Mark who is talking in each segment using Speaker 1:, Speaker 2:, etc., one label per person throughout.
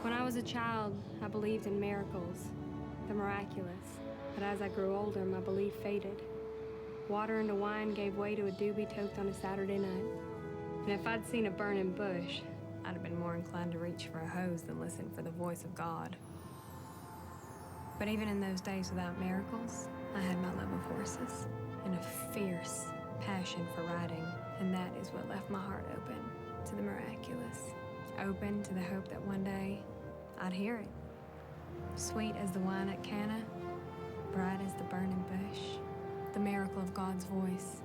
Speaker 1: When I was a child, I believed in miracles, the miraculous. But as I grew older, my belief faded. Water into wine gave way to a doobie toked on a Saturday night. And if I'd seen a burning bush, I'd have been more inclined to reach for a hose than listen for the voice of God. But even in those days without miracles, I had my love of horses and a fierce passion for riding. And that is what left my heart open to the miraculous. Open to the hope that one day I'd hear it. Sweet as the wine at Cana, bright as the burning bush, the miracle of God's voice.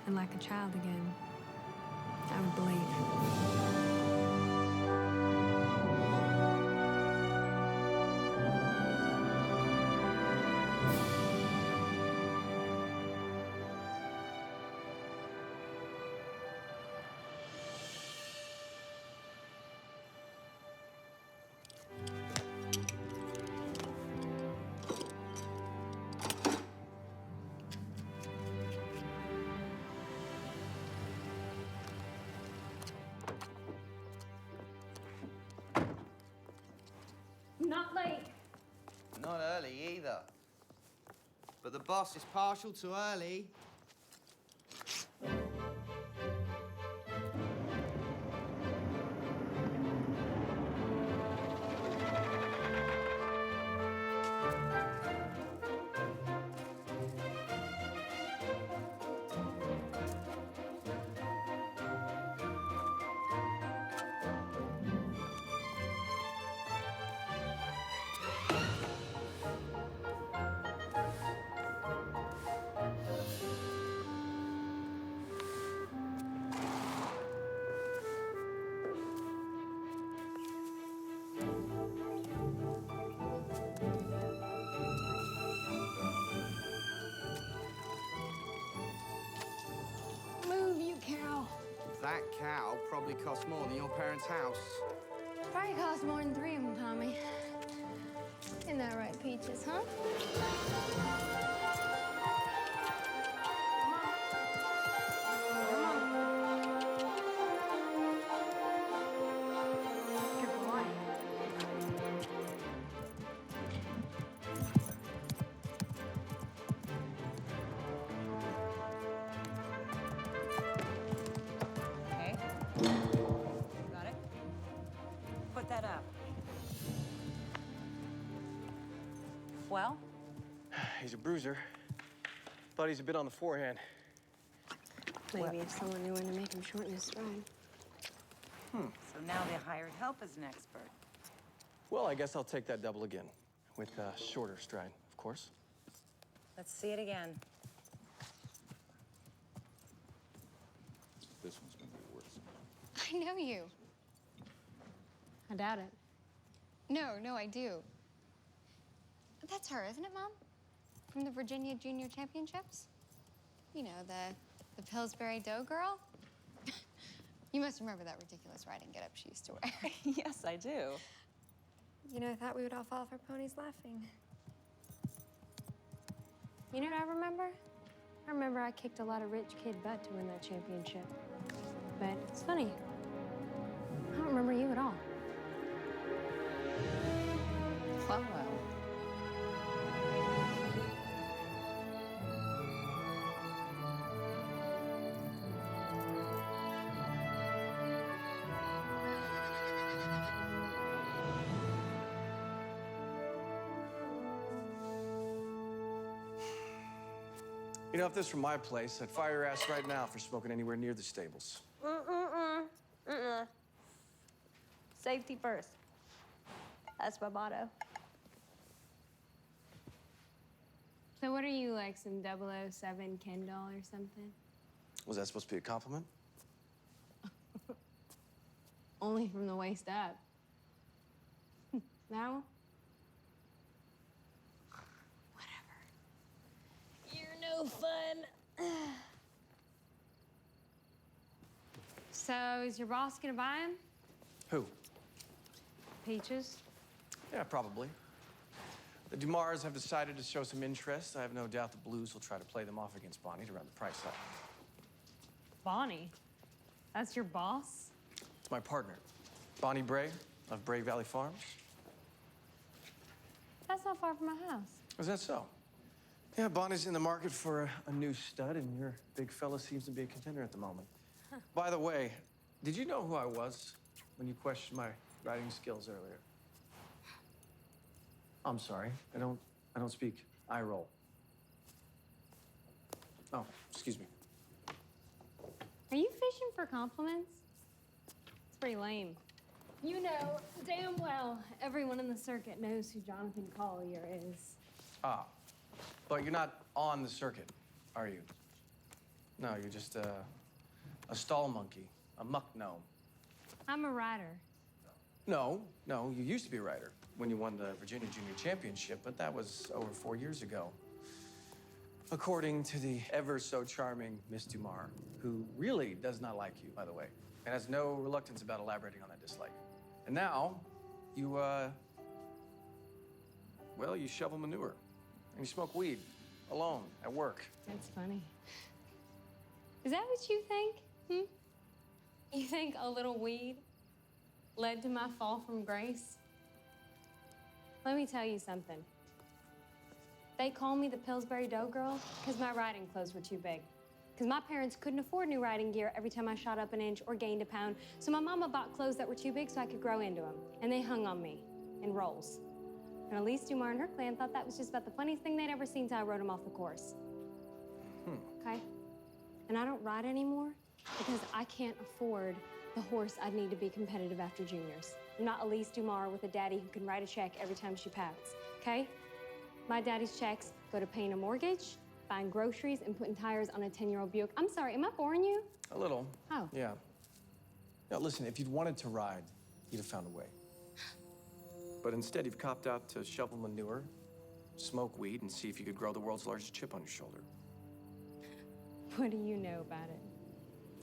Speaker 1: And like a child again, I would believe. Not late.
Speaker 2: Not early either. But the boss is partial to early.
Speaker 1: Move, you cow.
Speaker 2: That cow probably costs more than your parents' house.
Speaker 1: Probably cost more than 3 of them, Tommy. Isn't that right, Peaches, huh? Good boy.
Speaker 3: Okay. Got it. Put that up. Well,
Speaker 4: He's a bruiser. Thought he's a bit on the forehand.
Speaker 1: Maybe if someone knew when to make him shorten his stride.
Speaker 3: so now they hired help as an expert.
Speaker 4: Well, I guess I'll take that double again. With a shorter stride, of course.
Speaker 3: Let's see it again.
Speaker 5: This one's gonna be worse.
Speaker 6: I know you.
Speaker 1: I doubt it.
Speaker 6: No, I do. That's her, isn't it, Mom? From the Virginia Junior Championships? You know, the Pillsbury Dough girl? You must remember that ridiculous riding getup she used to wear.
Speaker 3: Yes, I do.
Speaker 1: You know, I thought we would all fall off our ponies laughing. You know what I remember? I remember I kicked a lot of rich kid butt to win that championship. But it's funny. I don't remember you at all.
Speaker 3: Well.
Speaker 4: You know, if this were my place, I'd fire your ass right now for smoking anywhere near the stables.
Speaker 1: Safety first. That's my motto. So what are you, like some 007 Ken doll or something?
Speaker 4: Was that supposed to be a compliment?
Speaker 1: Only from the waist up. Now? Whatever. You're no fun. So is your boss gonna buy him?
Speaker 4: Who?
Speaker 1: Peaches?
Speaker 4: Yeah, probably. The Dumars have decided to show some interest. I have no doubt the Blues will try to play them off against Bonnie to round the price up.
Speaker 1: Bonnie? That's your boss?
Speaker 4: It's my partner, Bonnie Bray. of Brave Valley Farms?
Speaker 1: That's not far from my house.
Speaker 4: Is that so? Yeah, Bonnie's in the market for a new stud, and your big fella seems to be a contender at the moment. By the way, did you know who I was when you questioned my riding skills earlier? I'm sorry. I don't speak eye roll. Oh, excuse me.
Speaker 1: Are you fishing for compliments? It's pretty lame. You know damn well everyone in the circuit knows who Jonathan Collier is.
Speaker 4: Ah, but you're not on the circuit, are you? No, you're just a stall monkey, a muck gnome.
Speaker 1: I'm a rider.
Speaker 4: No, you used to be a rider when you won the Virginia Junior Championship, but that was over 4 years ago. According to the ever so charming Miss Dumar, who really does not like you, by the way, and has no reluctance about elaborating on that dislike. And now, you, well, you shovel manure and you smoke weed alone at work.
Speaker 1: That's funny. Is that what you think? You think a little weed led to my fall from grace? Let me tell you something. They call me the Pillsbury Dough Girl because my riding clothes were too big. Because my parents couldn't afford new riding gear every time I shot up an inch or gained a pound. So my mama bought clothes that were too big so I could grow into them. And they hung on me in rolls. And Elise Dumar and her clan thought that was just about the funniest thing they'd ever seen till I rode them off the course. Okay? And I don't ride anymore because I can't afford the horse I'd need to be competitive after juniors. I'm not Elise Dumar with a daddy who can write a check every time she pouts, okay? My daddy's checks go to paying a mortgage, buying groceries, and putting tires on a 10-year-old Buick. I'm sorry, am I boring you?
Speaker 4: A little.
Speaker 1: Oh.
Speaker 4: Yeah. Now, listen, if you'd wanted to ride, you'd have found a way. But instead, you've copped out to shovel manure, smoke weed, and see if you could grow the world's largest chip on your shoulder.
Speaker 1: What do you know about it?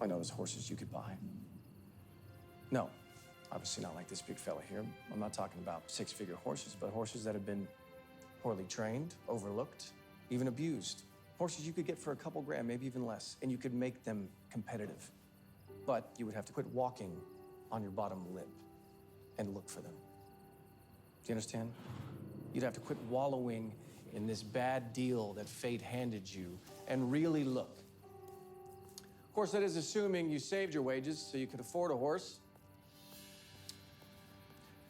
Speaker 4: I know there's horses you could buy. No, obviously not like this big fella here. I'm not talking about six-figure horses, but horses that have been poorly trained, overlooked, even abused. Horses you could get for a couple grand, maybe even less, and you could make them competitive. But you would have to quit walking on your bottom lip and look for them. Do you understand? You'd have to quit wallowing in this bad deal that fate handed you and really look. Of course, that is assuming you saved your wages so you could afford a horse.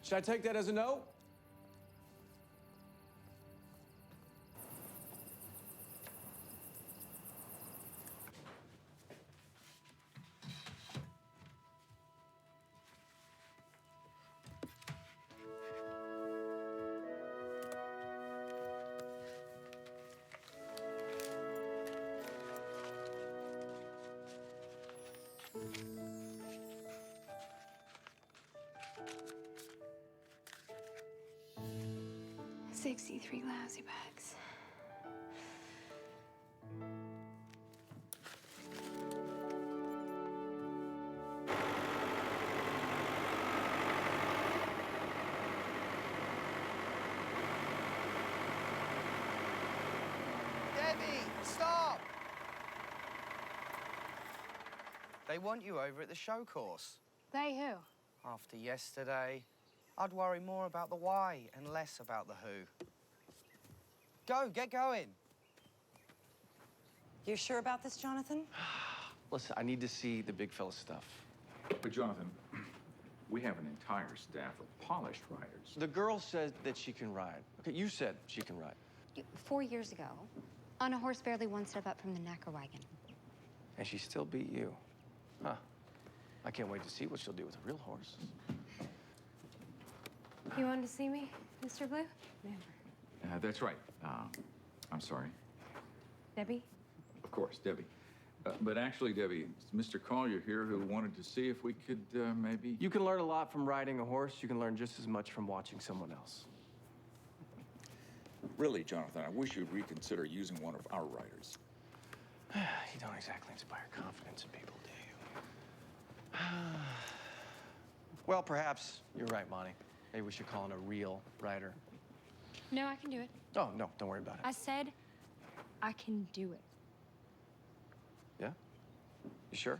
Speaker 4: Should I take that as a no?
Speaker 1: $63 lousy bags.
Speaker 2: Debbie, stop! They want you over at the show course.
Speaker 1: They who?
Speaker 2: After yesterday, I'd worry more about the why and less about the who. Go, get going.
Speaker 3: You sure about this, Jonathan?
Speaker 4: Listen, I need to see the big fella stuff.
Speaker 5: But Jonathan, we have an entire staff of polished riders.
Speaker 4: The girl said that she can ride. Okay, you said she can ride.
Speaker 6: 4 years ago, on a horse barely one step up from the knacker wagon.
Speaker 4: And she still beat you. Huh. I can't wait to see what she'll do with a real horse.
Speaker 1: You wanted to see me, Mr. Blue? Never.
Speaker 5: That's right. I'm sorry.
Speaker 1: Debbie?
Speaker 5: Of course, Debbie. But actually, Debbie, it's Mr. Collier here who wanted to see if we could maybe...
Speaker 4: You can learn a lot from riding a horse. You can learn just as much from watching someone else.
Speaker 5: Really, Jonathan, I wish you'd reconsider using one of our riders.
Speaker 4: You don't exactly inspire confidence in people, do you? Well, perhaps you're right, Monty. Maybe we should call in a real rider.
Speaker 1: No, I can do it.
Speaker 4: Oh, no, don't worry about it.
Speaker 1: I said I can do it.
Speaker 4: Yeah? You sure?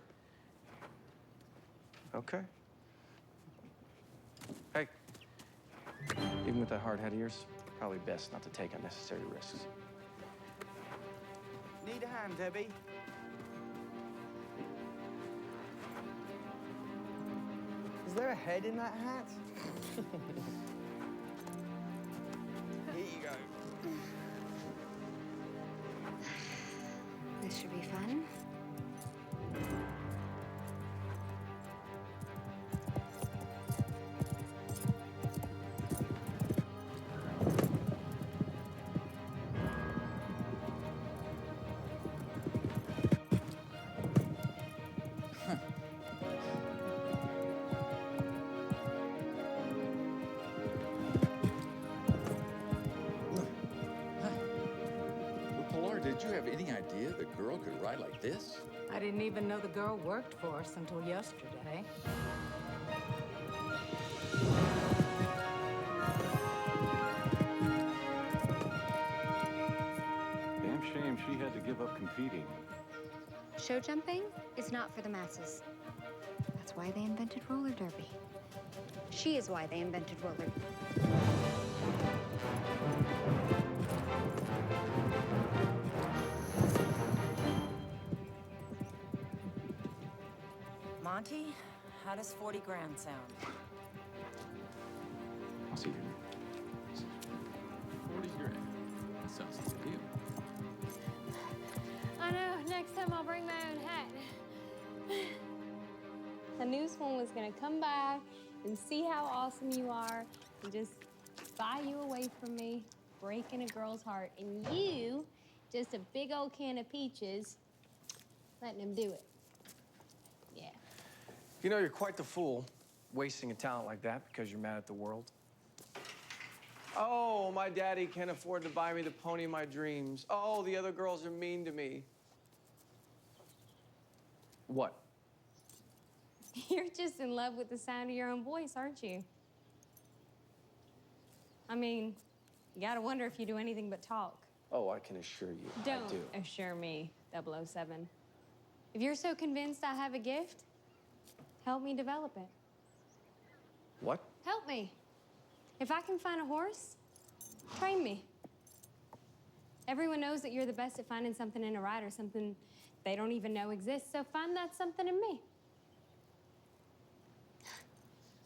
Speaker 4: Okay. Hey, Even with that hard head of yours, probably best not to take unnecessary risks.
Speaker 2: Need a hand, Debbie? Is there a head in that hat? Here you go.
Speaker 6: This should be fun.
Speaker 5: Well, Pilar, did you have any idea the girl could ride like this?
Speaker 3: I didn't even know the girl worked for us until yesterday.
Speaker 7: Damn shame she had to give up competing.
Speaker 6: Show jumping is not for the masses. That's why they invented roller derby. She is why they invented roller.
Speaker 3: Monty, how does 40 grand sound?
Speaker 5: I'll see you. 40 grand. That sounds like a deal.
Speaker 1: I know. Next time I'll bring my own hat. I knew someone was gonna come by and see how awesome you are and just buy you away from me, breaking a girl's heart. And you, just a big old can of peaches, letting him do it. Yeah.
Speaker 4: You know, you're quite the fool, wasting a talent like that because you're mad at the world. Oh, my daddy can't afford to buy me the pony of my dreams. Oh, the other girls are mean to me. What?
Speaker 1: You're just in love with the sound of your own voice, aren't you? I mean, you gotta wonder if you do anything but talk.
Speaker 4: Oh, I can assure you,
Speaker 1: Don't
Speaker 4: I do.
Speaker 1: assure me, 007. If you're so convinced I have a gift, help me develop it.
Speaker 4: What?
Speaker 1: Help me. If I can find a horse, train me. Everyone knows that you're the best at finding something in a rider, something they don't even know exists, so find that something in me.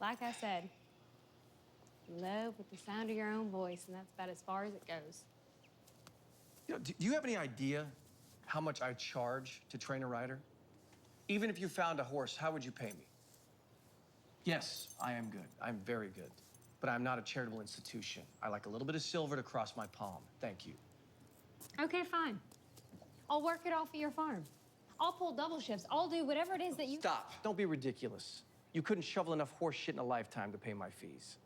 Speaker 1: Like I said, love with the sound of your own voice, and that's about as far as it goes.
Speaker 4: You know, do you have any idea how much I charge to train a rider? Even if you found a horse, how would you pay me? Yes, I am good. I'm very good. But I'm not a charitable institution. I like a little bit of silver to cross my palm. Thank you.
Speaker 1: Okay, fine. I'll work it off at your farm. I'll pull double shifts. I'll do whatever it is that you...
Speaker 4: Stop. Don't be ridiculous. You couldn't shovel enough horse shit in a lifetime to pay my fees.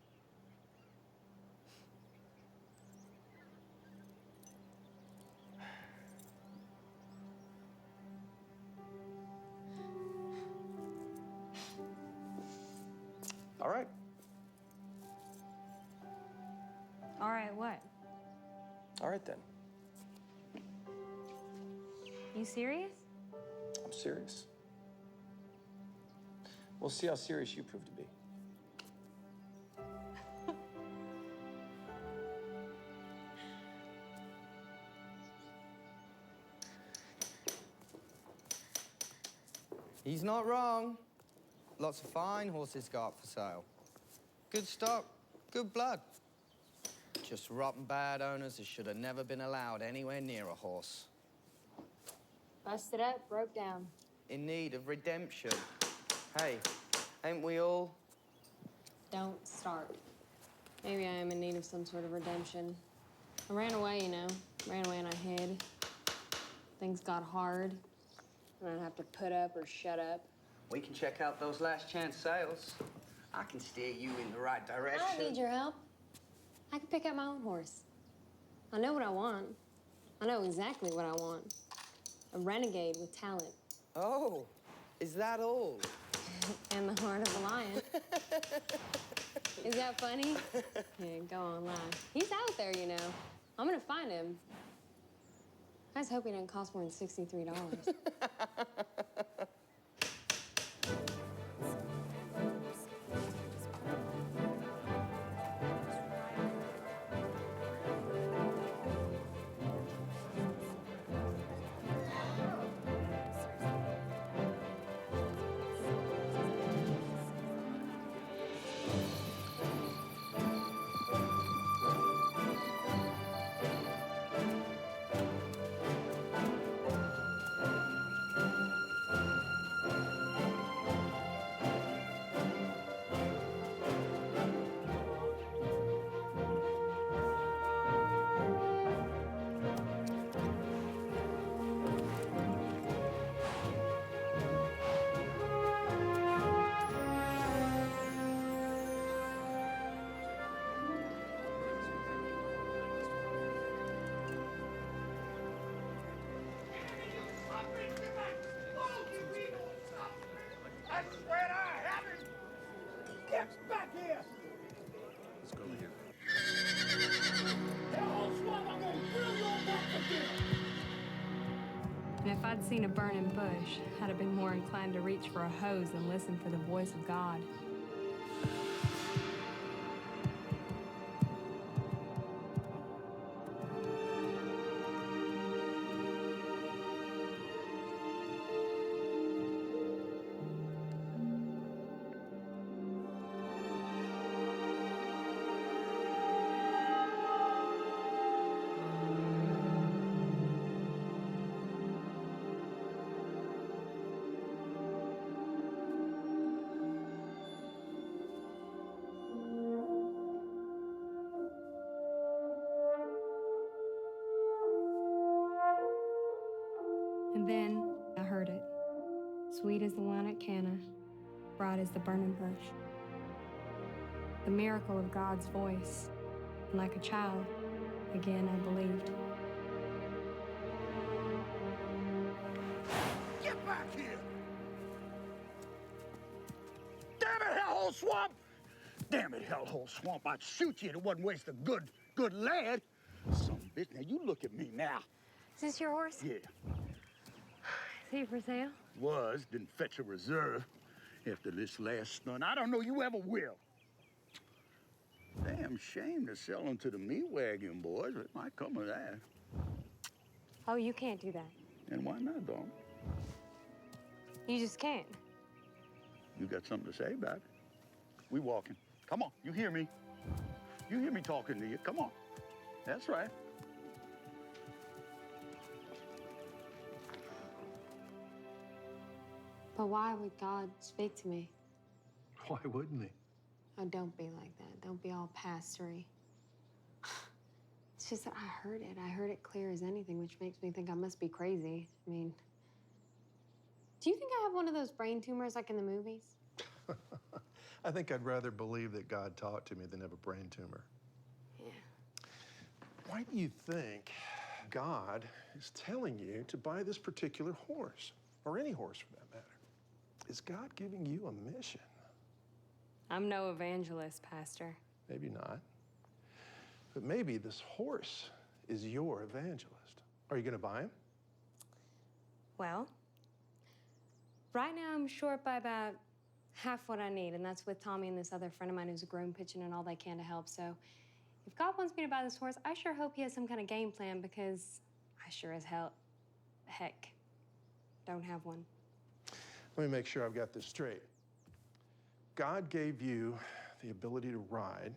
Speaker 4: All right.
Speaker 1: All right, what?
Speaker 4: All right, then.
Speaker 1: You serious?
Speaker 4: I'm serious. We'll see how serious you prove to be.
Speaker 2: He's not wrong. Lots of fine horses go up for sale. Good stock, good blood. Just rotten bad owners who should have never been allowed anywhere near a horse.
Speaker 1: Busted up, broke down.
Speaker 2: In need of redemption. Hey, ain't we all?
Speaker 1: Don't start. Maybe I am in need of some sort of redemption. I ran away, you know. Ran away and I hid. Things got hard. And I'd have to put up or shut up.
Speaker 2: We can check out those last chance sales. I can steer you in the right direction.
Speaker 1: I don't need your help. I can pick up my own horse. I know what I want. I know exactly what I want. A renegade with talent.
Speaker 2: Oh, is that all?
Speaker 1: And the heart of a lion. Is that funny? Yeah, go on, laugh. He's out there, you know. I'm gonna find him. I was hoping it didn't cost more than $63.
Speaker 8: swear I haven't. Get back here.
Speaker 7: Let's go here.
Speaker 8: Hellhole Swamp, I'm gonna grill your back for dinner.
Speaker 1: And if I'd seen a burning bush, I'd have been more inclined to reach for a hose than listen for the voice of God. And then I heard it. Sweet as the wine at Cana, bright as the burning bush. The miracle of God's voice. And like a child, again I believed.
Speaker 8: Get back here! Damn it, Hellhole Swamp! Damn it, Hellhole Swamp, I'd shoot you if it wasn't waste a good lad. Some bitch, now you look at me now.
Speaker 1: Is this your horse?
Speaker 8: Yeah,
Speaker 1: Is he for sale?
Speaker 8: didn't fetch a reserve after this last stunt. I don't know you ever will. Damn shame to sell him to the meat wagon boys. It might come of that.
Speaker 1: Oh, you can't do that.
Speaker 8: And why not, dog?
Speaker 1: You just can't.
Speaker 8: You got something to say about it? We walking. Come on, you hear me? You hear me talking to you. Come on. That's right.
Speaker 1: But why would God speak to me?
Speaker 7: Why wouldn't he?
Speaker 1: Oh, don't be like that. Don't be all pastory. It's just that I heard it. I heard it clear as anything, which makes me think I must be crazy. I mean, do you think I have one of those brain tumors like in the movies?
Speaker 9: I think I'd rather believe that God talked to me than have a brain tumor.
Speaker 1: Yeah.
Speaker 9: Why do you think God is telling you to buy this particular horse, or any horse for that matter? Is God giving you a mission?
Speaker 1: I'm no evangelist, Pastor.
Speaker 9: Maybe not. But maybe this horse is your evangelist. Are you going to buy him?
Speaker 1: Well, right now I'm short by about half what I need, and that's with Tommy and this other friend of mine who's a grown pitching and all they can to help. So if God wants me to buy this horse, I sure hope he has some kind of game plan, because I sure as heck don't have one.
Speaker 9: Let me make sure I've got this straight. God gave you the ability to ride.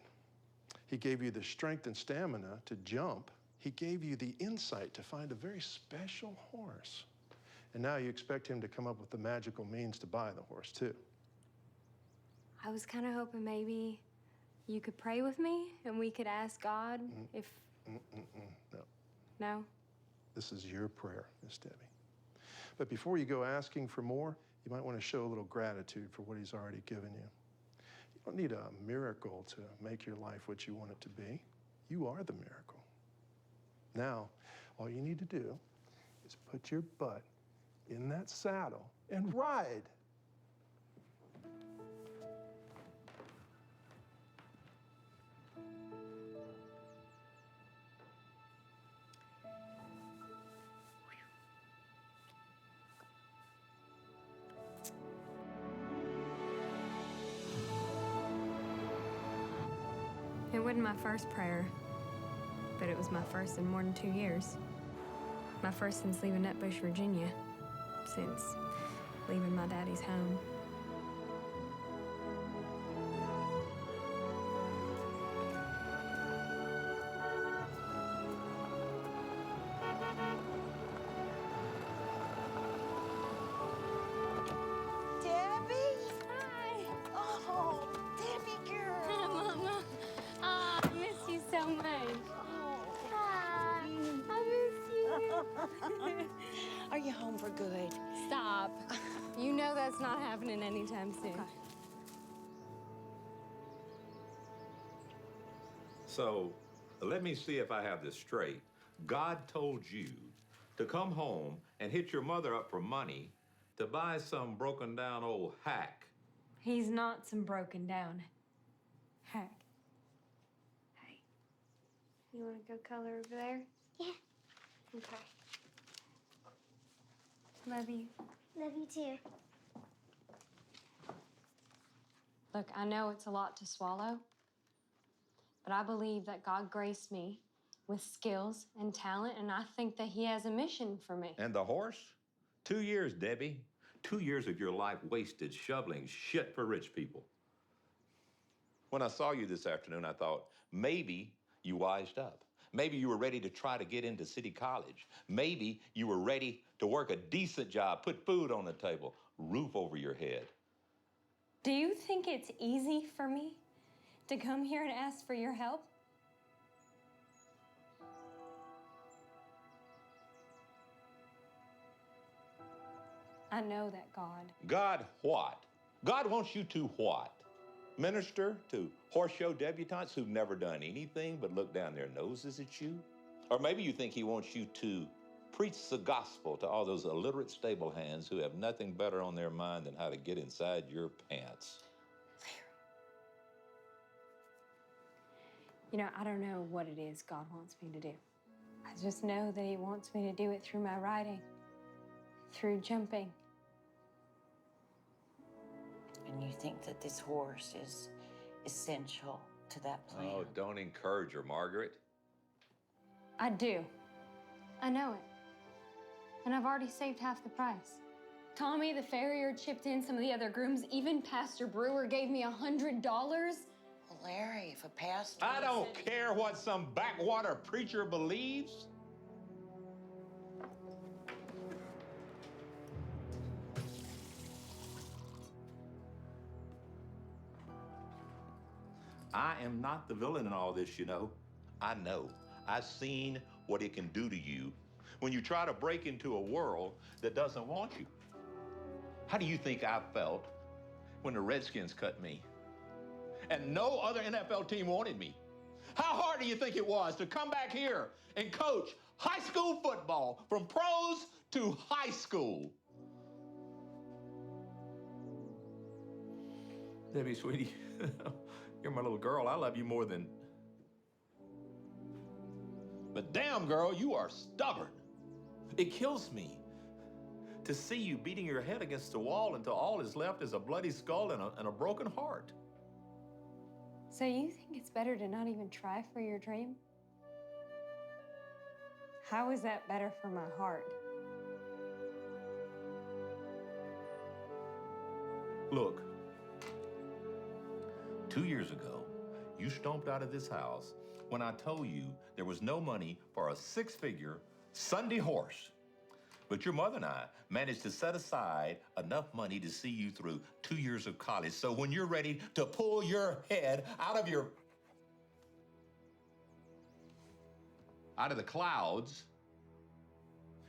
Speaker 9: He gave you the strength and stamina to jump. He gave you the insight to find a very special horse. And now you expect him to come up with the magical means to buy the horse, too.
Speaker 1: I was kind of hoping maybe you could pray with me and we could ask God if...
Speaker 9: No.
Speaker 1: No?
Speaker 9: This is your prayer, Miss Debbie. But before you go asking for more, you might want to show a little gratitude for what he's already given you. You don't need a miracle to make your life what you want it to be. You are the miracle. Now, all you need to do is put your butt in that saddle and ride.
Speaker 1: It wasn't my first prayer, but it was my first in more than 2 years. My first since leaving Nutbush, Virginia. Since leaving my daddy's home.
Speaker 3: Debbie?
Speaker 1: Hi!
Speaker 3: Oh, Debbie girl.
Speaker 1: Mama! I miss you so much. Hi! I miss you.
Speaker 3: Are you home for good?
Speaker 1: Stop. You know that's not happening anytime soon.
Speaker 10: So, let me see if I have this straight. God told you to come home and hit your mother up for money to buy some broken down old hack
Speaker 1: He's not some broken down hack. Hey, you want to go color over there?
Speaker 11: Yeah.
Speaker 1: Okay. Love you.
Speaker 11: Love you too.
Speaker 1: Look, I know it's a lot to swallow, but I believe that God graced me with skills and talent, and I think that He has a mission for me.
Speaker 10: And the horse? 2 years, Debbie. 2 years of your life wasted shoveling shit for rich people. When I saw you this afternoon, I thought maybe you wised up. Maybe you were ready to try to get into City College. Maybe you were ready to work a decent job, put food on the table, roof over your head.
Speaker 1: Do you think it's easy for me to come here and ask for your help? I know that God.
Speaker 10: God what? God wants you to what? Minister to horse show debutantes who've never done anything but look down their noses at you? Or maybe you think He wants you to preach the gospel to all those illiterate stable hands who have nothing better on their mind than how to get inside your pants.
Speaker 1: You know, I don't know what it is God wants me to do. I just know that He wants me to do it through my riding, through jumping.
Speaker 3: And you think that this horse is essential to that plan?
Speaker 10: Oh, don't encourage her, Margaret.
Speaker 1: I do. I know it. And I've already saved half the price. Tommy, the farrier, chipped in, some of the other grooms. Even Pastor Brewer gave me $100.
Speaker 3: Well, Larry, if a pastor...
Speaker 10: I don't care what some backwater preacher believes. I am not the villain in all this, you know. I know. I've seen what it can do to you when you try to break into a world that doesn't want you. How do you think I felt when the Redskins cut me and no other NFL team wanted me? How hard do you think it was to come back here and coach high school football from pros to high school? Debbie, sweetie, you're my little girl. I love you more than... But damn, girl, you are stubborn. It kills me to see you beating your head against the wall until all is left is a bloody skull and a broken heart.
Speaker 1: So you think it's better to not even try for your dream? How is that better for my heart?
Speaker 10: Look, 2 years ago, you stomped out of this house when I told you there was no money for a six-figure Sunday horse. But your mother and I managed to set aside enough money to see you through 2 years of college. So when you're ready to pull your head out of the clouds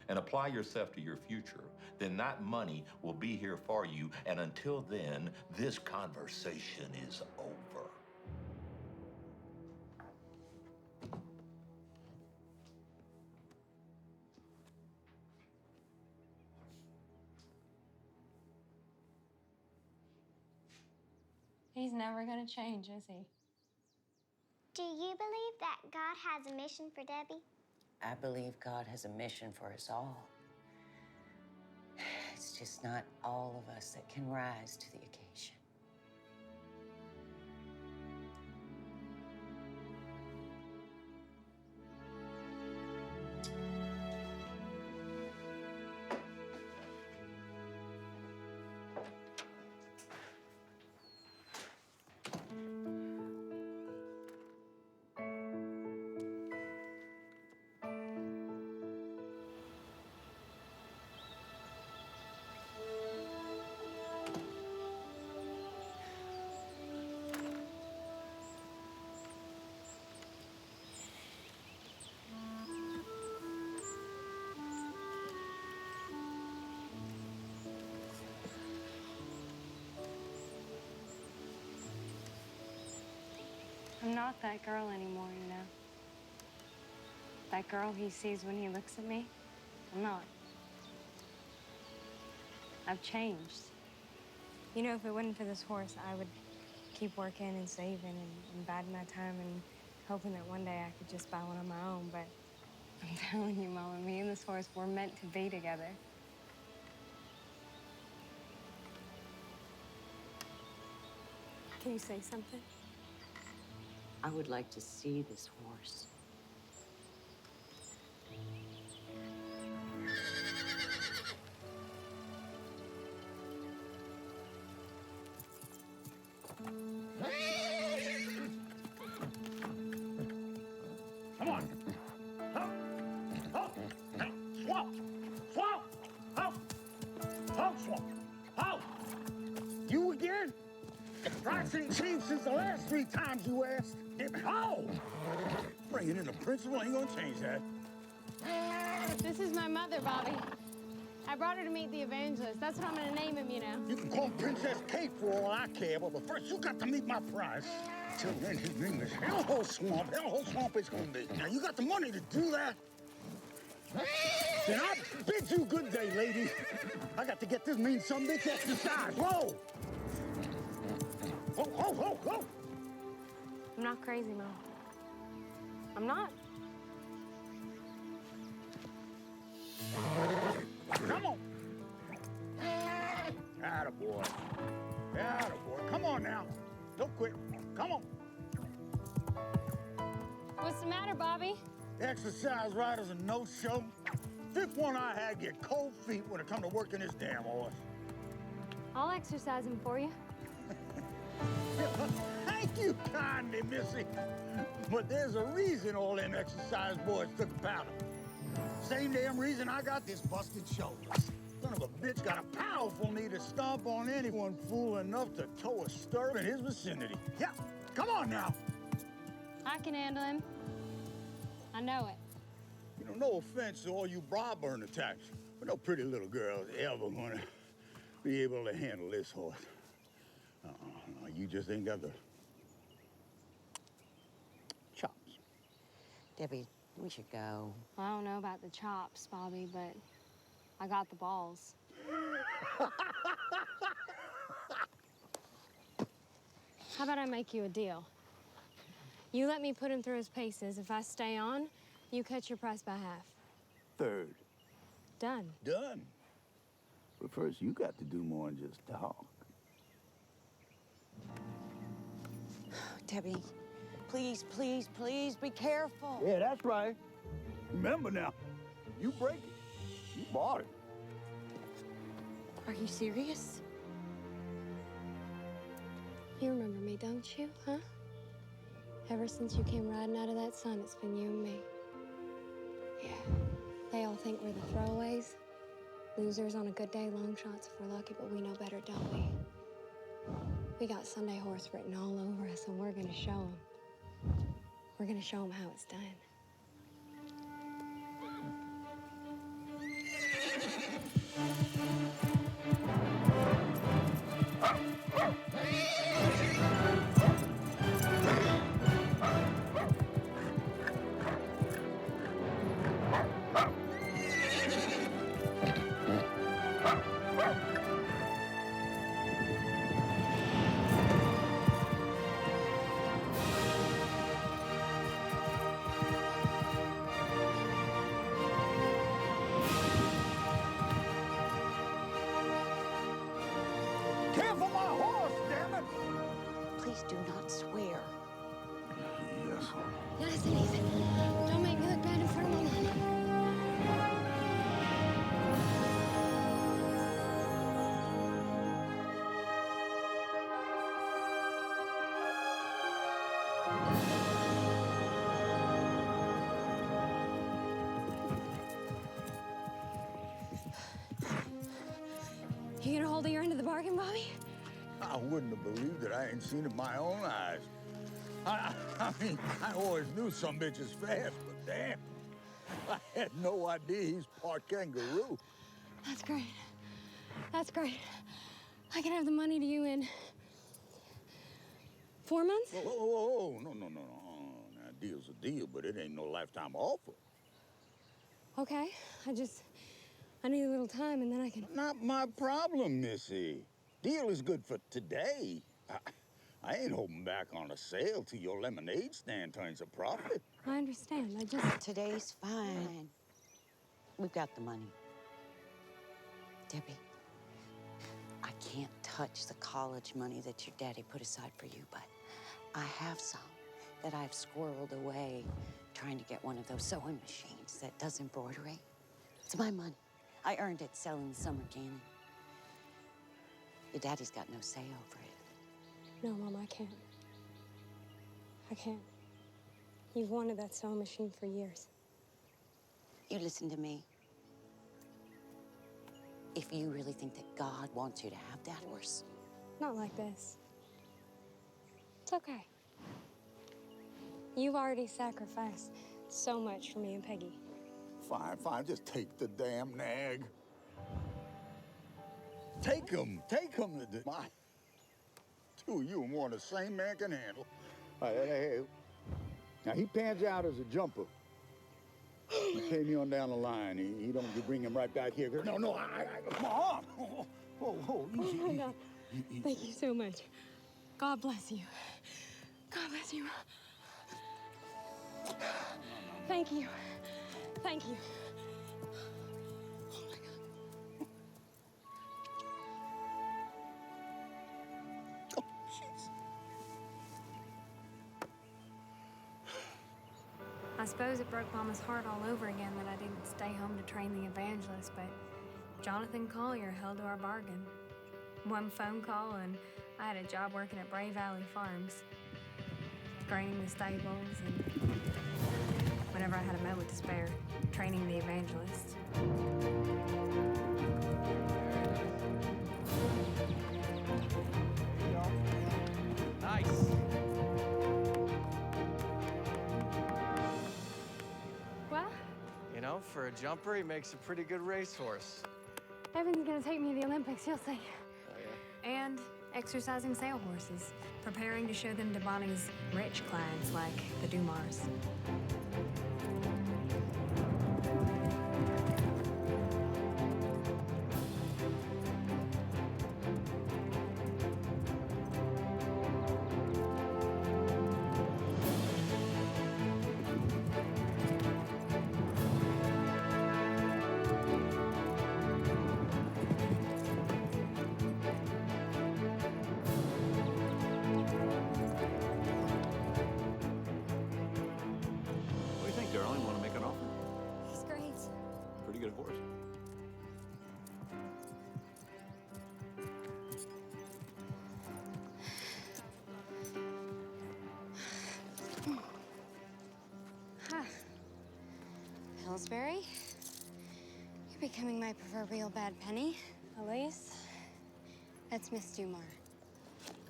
Speaker 10: and apply yourself to your future, then that money will be here for you. And until then, this conversation is over.
Speaker 1: He's never gonna change, is he?
Speaker 11: Do you believe that God has a mission for Debbie?
Speaker 3: I believe God has a mission for us all. It's just not all of us that can rise to the occasion.
Speaker 1: I'm not that girl anymore, you know. That girl he sees when he looks at me, I'm not. I've changed. You know, if it wasn't for this horse, I would keep working and saving and biding my time and hoping that one day I could just buy one on my own. But I'm telling you, Mama, me and this horse, we're meant to be together. Can you say something?
Speaker 3: I would like to see this horse.
Speaker 8: Come on. Up. Up. Now, swamp. Swamp. Up. Up, swamp. Up. You again? Price ain't changed since the last 3 times you asked. How? Bringing in the principal ain't gonna change that.
Speaker 1: This is my mother, Bobby. I brought her to meet the evangelist. That's what I'm gonna name him, you know.
Speaker 8: You can call him Princess Kate for all I care, but first you got to meet my prize. Till then, his name is Hellhole Swamp. Hellhole Swamp it's gonna be. Now, you got the money to do that? Then I bid you good day, lady. I got to get this mean some bitch exercise. Whoa! Ho, ho, ho, ho!
Speaker 1: I'm not crazy, Mom. I'm not.
Speaker 8: Come on! Attaboy. Attaboy. Come on now. Don't quit. Come on.
Speaker 1: What's the matter, Bobby?
Speaker 8: Exercise riders a no-show. 5th one I had get cold feet when it come to working this damn horse.
Speaker 1: I'll exercise him for you.
Speaker 8: Thank you kindly, Missy. But there's a reason all them exercise boys took a powder. Same damn reason I got this busted shoulder. Son of a bitch got a powerful knee to stomp on anyone fool enough to tow a stirrup in his vicinity. Yeah, come on now.
Speaker 1: I can handle him. I know it.
Speaker 8: You know, no offense to all you bra burner types, but no pretty little girl is ever gonna be able to handle this horse. No, you just ain't got the chops.
Speaker 3: Debbie, we should go.
Speaker 1: Well, I don't know about the chops, Bobby, but I got the balls. How about I make you a deal? You let me put him through his paces. If I stay on, you cut your price by half.
Speaker 8: 3rd.
Speaker 1: Done.
Speaker 8: Done. But first, you got to do more than just talk.
Speaker 3: Debbie, please, please, please be careful.
Speaker 8: Yeah, that's right. Remember now, you break it, you bought it.
Speaker 3: Are you serious?
Speaker 1: You remember me, don't you, huh? Ever since you came riding out of that sun, it's been you and me. Yeah, they all think we're the throwaways. Losers on a good day, long shots if we're lucky, but we know better, don't we? We got Sunday horse written all over us, and we're gonna show them. We're gonna show them how it's done.
Speaker 8: Careful my horse, damn it!
Speaker 3: Please do not swear.
Speaker 8: Yes.
Speaker 1: Nice and easy. Don't make me look bad in front of my mom. You gonna hold your end of the bargain, Bobby?
Speaker 8: I wouldn't have believed it. I ain't seen it with my own eyes. I mean, I always knew some bitches fast, but damn, I had no idea he's part kangaroo.
Speaker 1: That's great. That's great. I can have the money to you in 4 months?
Speaker 8: Whoa, whoa, whoa, whoa. No. Now, deal's a deal, but it ain't no lifetime offer.
Speaker 1: Okay, I need a little time and then I can...
Speaker 8: Not my problem, Missy. deal is good for today. I ain't holding back on a sale till your lemonade stand turns a profit.
Speaker 1: I understand. I just...
Speaker 3: Today's fine. We've got the money. Debbie, I can't touch the college money that your daddy put aside for you, but I have some that I've squirreled away trying to get one of those sewing machines that does embroidery. It's my money. I earned it selling the summer cannon. Your daddy's got no say over it.
Speaker 1: No, Mom, I can't. I can't. You've wanted that sewing machine for years.
Speaker 3: You listen to me. If you really think that God wants you to have that horse,
Speaker 1: Not like this. It's okay. You've already sacrificed so much for me and Peggy.
Speaker 8: Fine, fine, just take the damn nag. Take him. My, two of you are more than the same man can handle. Hey. Now, he pans out as a jumper. You pay me on down the line. He don't you bring him right back here. No, I come on. Oh, easy.
Speaker 1: Oh, my God. Thank you so much. God bless you. God bless you. Thank you. Thank you. Oh, my God.
Speaker 8: Oh, jeez.
Speaker 1: I suppose it broke Mama's heart all over again that I didn't stay home to train the evangelist, but Jonathan Collier held to our bargain. One phone call and I had a job working at Bray Valley Farms, graining the stables, and whenever I had a moment to spare, training the evangelist.
Speaker 2: Nice.
Speaker 1: Well,
Speaker 2: You know, for a jumper, he makes a pretty good racehorse.
Speaker 1: Evan's gonna take me to the Olympics, you'll see.
Speaker 2: Oh, yeah?
Speaker 1: And exercising sale horses, preparing to show them to Bonnie's rich clients like the Dumars.
Speaker 7: What do you think, darling? Want to make an offer?
Speaker 1: He's great.
Speaker 7: Pretty good horse.
Speaker 6: Pillsbury, you're becoming my proverbial bad penny.
Speaker 1: Elise,
Speaker 6: That's Miss Dumar.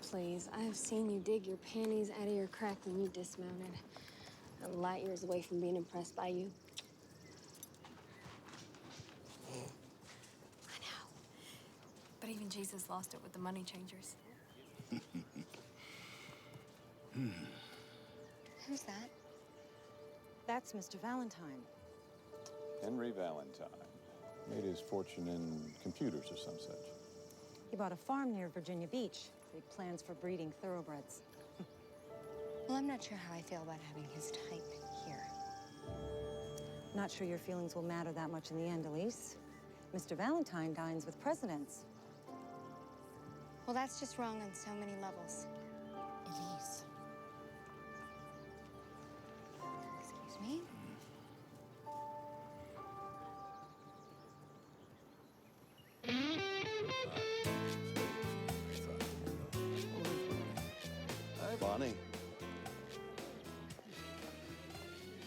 Speaker 1: please, I have seen you dig your panties out of your crack when you dismounted. I'm light years away from being impressed by you. I know. But even Jesus lost it with the money changers.
Speaker 6: Who's that?
Speaker 12: That's Mr. Valentine.
Speaker 13: Henry Valentine. Made his fortune in computers or some such.
Speaker 12: He bought a farm near Virginia Beach. Big plans for breeding thoroughbreds.
Speaker 6: Well, I'm not sure how I feel about having his type here.
Speaker 12: Not sure your feelings will matter that much in the end, Elise. Mr. Valentine dines with presidents.
Speaker 6: Well, that's just wrong on so many levels.
Speaker 3: Elise.
Speaker 6: Excuse me?
Speaker 14: Hi, Bonnie.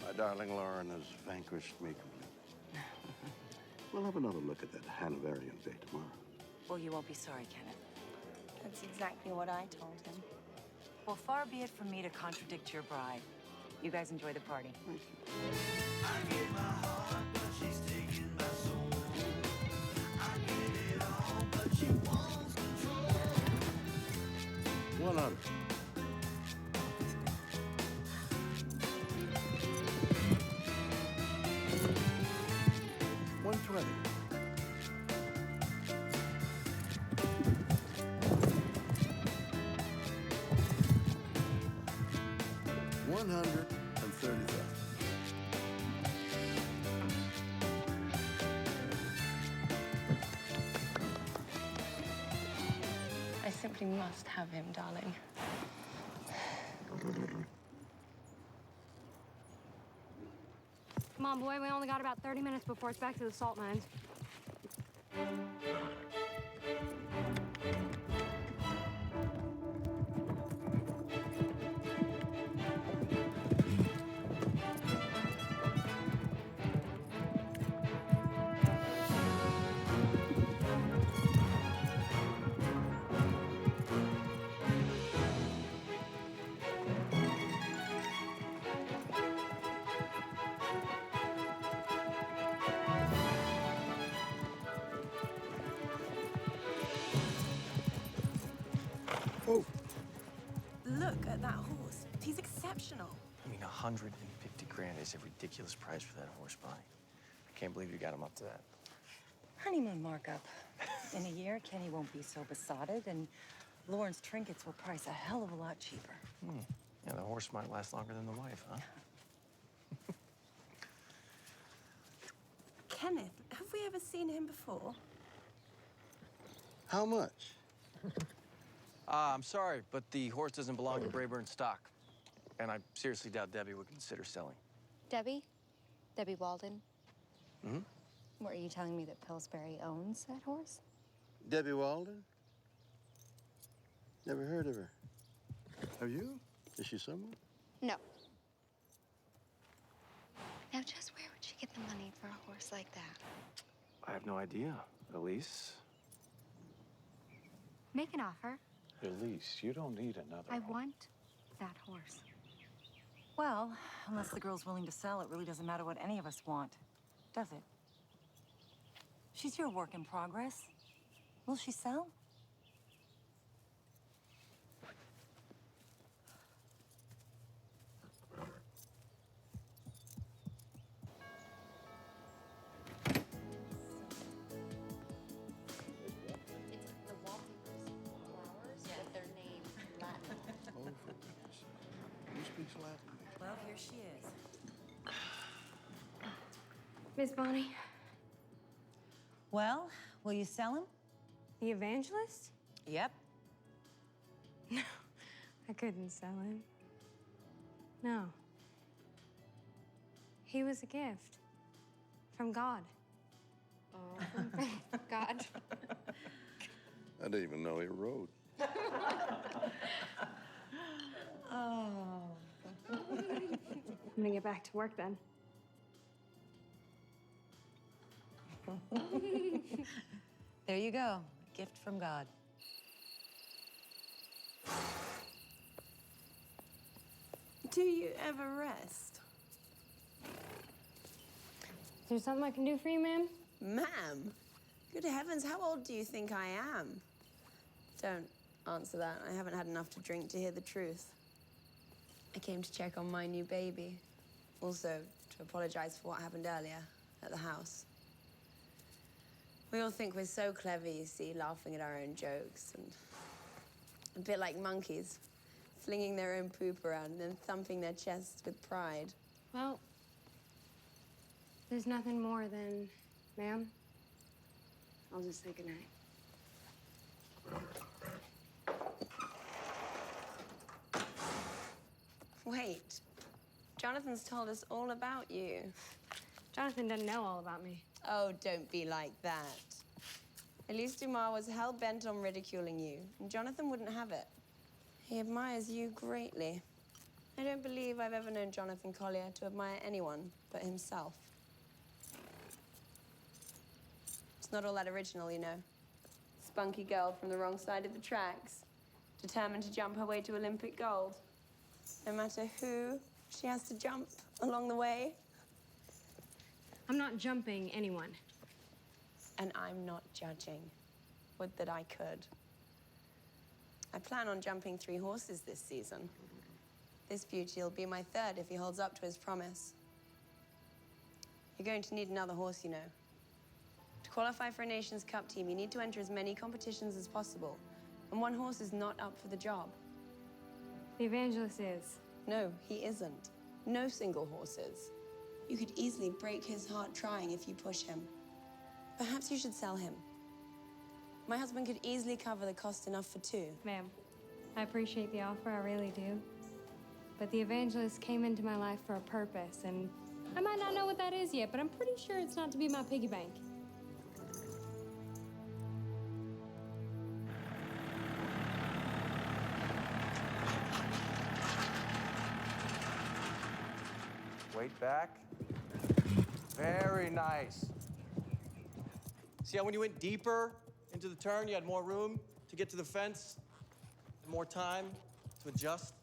Speaker 14: My darling Lauren has vanquished me completely. We'll have another look at that Hanoverian day tomorrow.
Speaker 3: Well, you won't be sorry, Kenneth.
Speaker 12: That's exactly what I told him.
Speaker 15: Well, far be it from me to contradict your bride. You guys enjoy the party.
Speaker 14: Thank you. One on. 120. 130,000.
Speaker 1: I simply must have him, darling. Come on, boy. We only got about 30 minutes before it's back to the salt mines.
Speaker 14: Oh.
Speaker 15: Look at that horse. He's exceptional.
Speaker 4: I mean, 150 grand is a ridiculous price for that horse, Bonnie. I can't believe you got him up to that.
Speaker 12: Honeymoon markup. In a year, Kenny won't be so besotted, and Lauren's trinkets will price a hell of a lot cheaper.
Speaker 4: Yeah, the horse might last longer than the wife, huh?
Speaker 16: Kenneth, have we ever seen him before?
Speaker 14: How much?
Speaker 4: I'm sorry, but the horse doesn't belong to Brayburn stock. And I seriously doubt Debbie would consider selling.
Speaker 6: Debbie? Debbie Walden?
Speaker 4: Mm-hmm.
Speaker 6: What, are you telling me that Pillsbury owns that horse?
Speaker 14: Debbie Walden? Never heard of her. Have you? Is she someone?
Speaker 6: No. Now, just where would she get the money for a horse like that?
Speaker 4: I have no idea, Elise.
Speaker 1: Make an offer.
Speaker 13: Elise, you don't need another.
Speaker 1: I want that horse.
Speaker 12: Well, unless the girl's willing to sell, it really doesn't matter what any of us want, does it? She's your work in progress. Will she sell?
Speaker 14: Who speaks Latin?
Speaker 12: Well, here she is.
Speaker 1: Miss Bonnie,
Speaker 12: Well, will you sell him?
Speaker 1: the evangelist?
Speaker 12: Yep.
Speaker 1: No, I couldn't sell him. No. He was a gift from God. Oh, from God.
Speaker 14: I didn't even know he rode.
Speaker 12: Oh.
Speaker 1: I'm gonna get back to work then.
Speaker 12: There you go. A gift from God.
Speaker 16: Do you ever rest?
Speaker 1: Is there something I can do for you, ma'am?
Speaker 16: Ma'am? Good heavens, how old do you think I am? Don't answer that. I haven't had enough to drink to hear the truth. I came to check on my new baby. Also, to apologize for what happened earlier at the house. We all think we're so clever, you see, laughing at our own jokes, and a bit like monkeys, flinging their own poop around and then thumping their chests with pride.
Speaker 1: Well, there's nothing more than, ma'am, I'll just say goodnight.
Speaker 16: Wait, Jonathan's told us all about you.
Speaker 1: Jonathan doesn't know all about me.
Speaker 16: Oh, don't be like that. Elise Dumas was hell-bent on ridiculing you, and Jonathan wouldn't have it. He admires you greatly. I don't believe I've ever known Jonathan Collier to admire anyone but himself. It's not all that original, you know. Spunky girl from the wrong side of the tracks, determined to jump her way to Olympic gold. No matter who she has to jump along the way.
Speaker 1: I'm not jumping anyone.
Speaker 16: And I'm not judging. Would that I could. I plan on jumping 3 horses this season. This beauty will be my 3rd if he holds up to his promise. You're going to need another horse, you know. To qualify for a Nations Cup team, you need to enter as many competitions as possible. And 1 horse is not up for the job.
Speaker 1: The evangelist is.
Speaker 16: No, he isn't. No single horses. You could easily break his heart trying if you push him. Perhaps you should sell him. My husband could easily cover the cost enough for two.
Speaker 1: Ma'am, I appreciate the offer, I really do. But the evangelist came into my life for a purpose, and I might not know what that is yet, but I'm pretty sure it's not to be my piggy bank.
Speaker 4: Weight back. Very nice. See how when you went deeper into the turn, you had more room to get to the fence? More time to adjust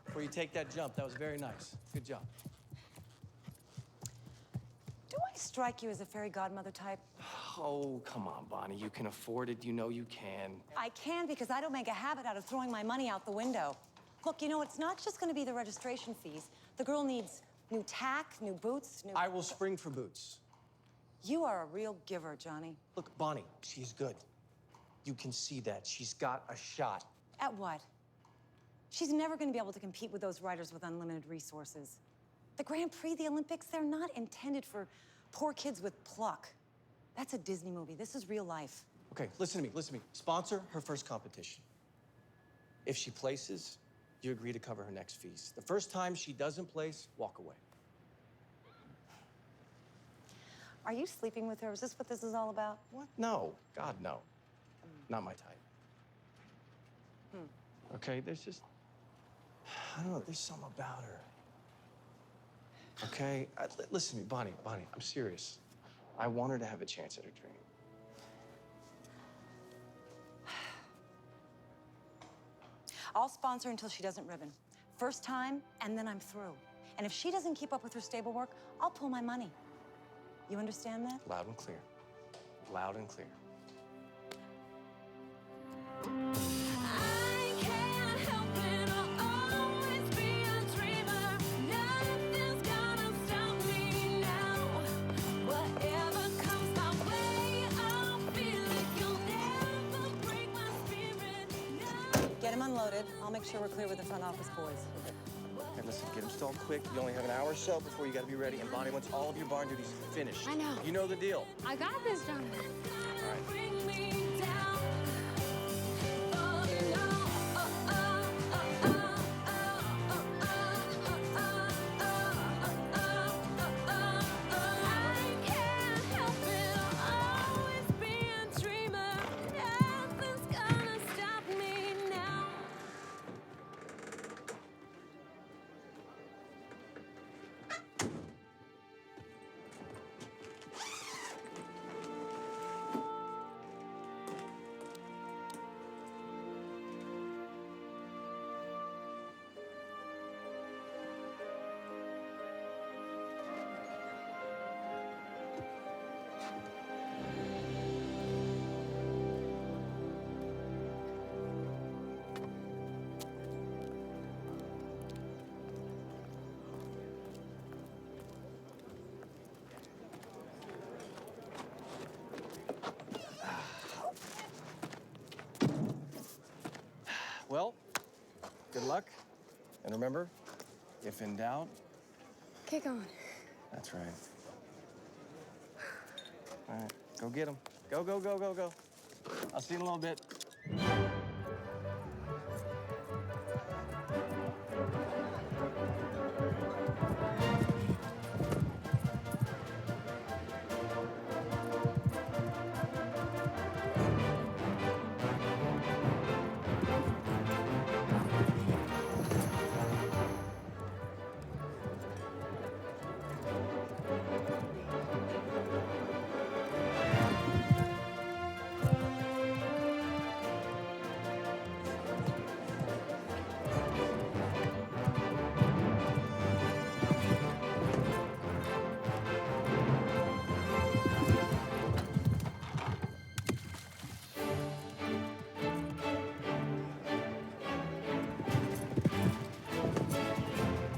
Speaker 4: before you take that jump. That was very nice. Good job.
Speaker 15: Do I strike you as a fairy godmother type?
Speaker 4: Oh, come on, Bonnie. You can afford it. You know you can.
Speaker 15: I can because I don't make a habit out of throwing my money out the window. Look, you know, it's not just going to be the registration fees. The girl needs new tack, new boots, new...
Speaker 4: I will spring for boots.
Speaker 15: You are a real giver, Johnny.
Speaker 4: Look, Bonnie, she's good. You can see that. She's got a shot.
Speaker 15: At what? She's never going to be able to compete with those riders with unlimited resources. The Grand Prix, the Olympics, they're not intended for poor kids with pluck. That's a Disney movie. This is real life.
Speaker 4: Okay, listen to me. Sponsor her first competition. If she places, you agree to cover her next fees. The first time she doesn't place, walk away.
Speaker 15: Are you sleeping with her? Is this what this is all about?
Speaker 4: What? No. God, no. Not my type. Okay, there's just... I don't know, there's something about her. Okay? Listen to me, Bonnie, I'm serious. I want her to have a chance at her dream.
Speaker 15: I'll sponsor until she doesn't ribbon. First time, and then I'm through. And if she doesn't keep up with her stable work, I'll pull my money. You understand that?
Speaker 4: Loud and clear. Loud and clear.
Speaker 15: Get him unloaded. I'll make sure we're clear with the front office boys.
Speaker 4: Okay, listen, get them stalled quick. You only have an hour or so before you gotta be ready. And Bonnie wants all of your barn duties finished.
Speaker 1: I know.
Speaker 4: You know the deal.
Speaker 1: I got this, Jonathan.
Speaker 4: All right. Well, good luck. And remember, if in doubt...
Speaker 1: Kick on.
Speaker 4: That's right. All right, go get him. Go, go, go, go, go. I'll see you in a little bit.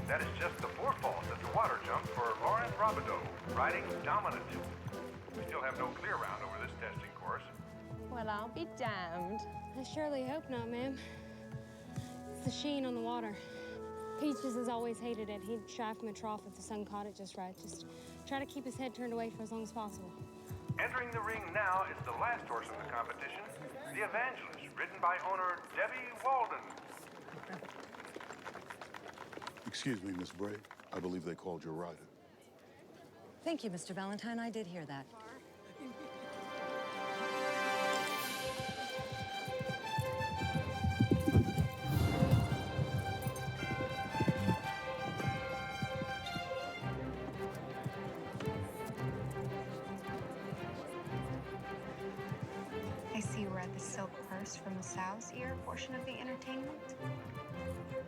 Speaker 17: That is just the forefault of the water jump for Lauren Robideau, riding Dominant. We still have no clear round over this testing course.
Speaker 16: Well, I'll be damned.
Speaker 1: I surely hope not, ma'am. It's the sheen on the water. Peaches has always hated it. He'd shy from the trough if the sun caught it just right. Just try to keep his head turned away for as long as possible.
Speaker 17: Entering the ring now is the last horse in the competition, the Evangelist, ridden by owner Debbie Walden.
Speaker 18: Excuse me, Miss Bray. I believe they called your rider.
Speaker 12: Thank you, Mr. Valentine. I did hear that.
Speaker 6: I see we're at the silk purse from the sow's ear portion of the entertainment.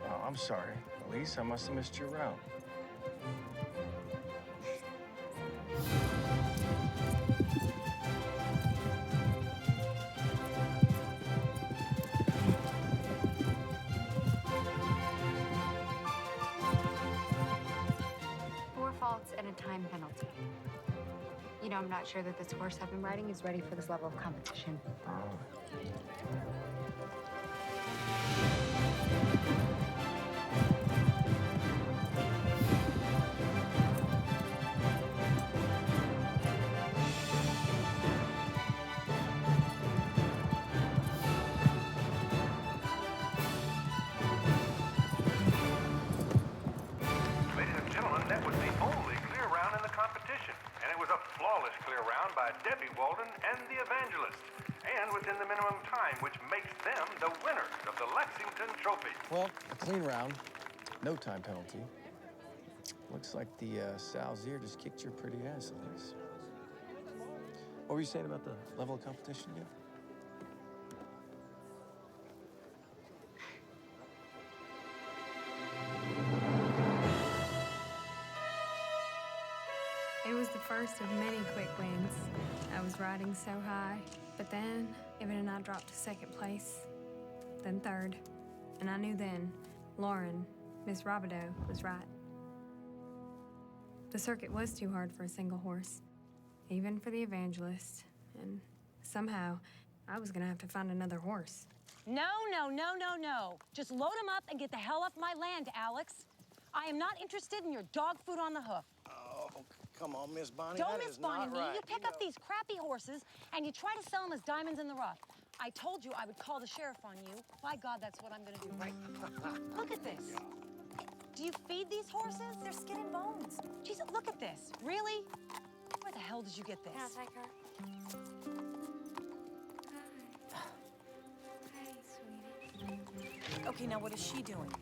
Speaker 4: Oh, I'm sorry. Elise, I must have missed your route.
Speaker 6: Four faults and a time penalty. You know, I'm not sure that this horse I've been riding is ready for this level of competition.
Speaker 17: Ladies and gentlemen, that was the only clear round in the competition. And it was a flawless clear round by Debbie Walden and the Evangelist. And within the minimum time, which makes them the winners of the Lexington Trophy.
Speaker 4: Well, a clean round. No time penalty. Looks like the sow's ear just kicked your pretty ass, Elise. What were you saying about the level of competition again?
Speaker 1: It was the first of many quick wins. I was riding so high, but then Evan and I dropped to second place, then third. And I knew then, Lauren, Miss Robideau, was right. The circuit was too hard for a single horse, even for the Evangelist. And somehow, I was gonna have to find another horse.
Speaker 12: No, no, no, no, no. Just load him up and get the hell off my land, Alex. I am not interested in your dog food on the hoof.
Speaker 14: Oh, come on, Miss Bonnie.
Speaker 12: Don't
Speaker 14: that
Speaker 12: Miss
Speaker 14: is not
Speaker 12: Bonnie me.
Speaker 14: right.
Speaker 12: You pick up these crappy horses and you try to sell them as diamonds in the rough. I told you I would call the sheriff on you. By God, that's what I'm gonna do right now. Look at this. Do you feed these horses? They're skin and bones. Jesus, look at this. Really? Where the hell did you get this?
Speaker 1: Can I take her? Hey, sweetie.
Speaker 12: Okay, now what is she doing?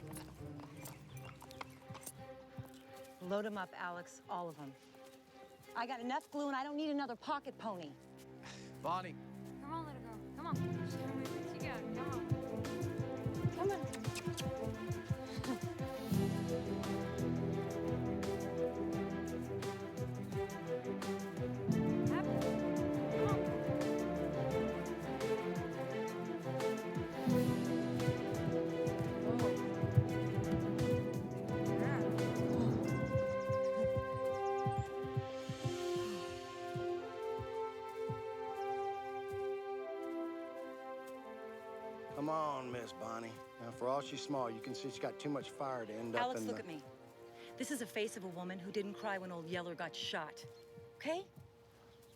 Speaker 12: Load them up, Alex, all of them. I got enough glue and I don't need another pocket pony.
Speaker 4: Bonnie.
Speaker 1: Come on, little girl. Come on. Show me what you got. Come on. Come on.
Speaker 14: Come on, Miss Bonnie. Now, for all she's small, you can see she's got too much fire to end up
Speaker 12: Alex,
Speaker 14: in
Speaker 12: look
Speaker 14: the...
Speaker 12: at me. This is the face of a woman who didn't cry when old Yeller got shot. Okay?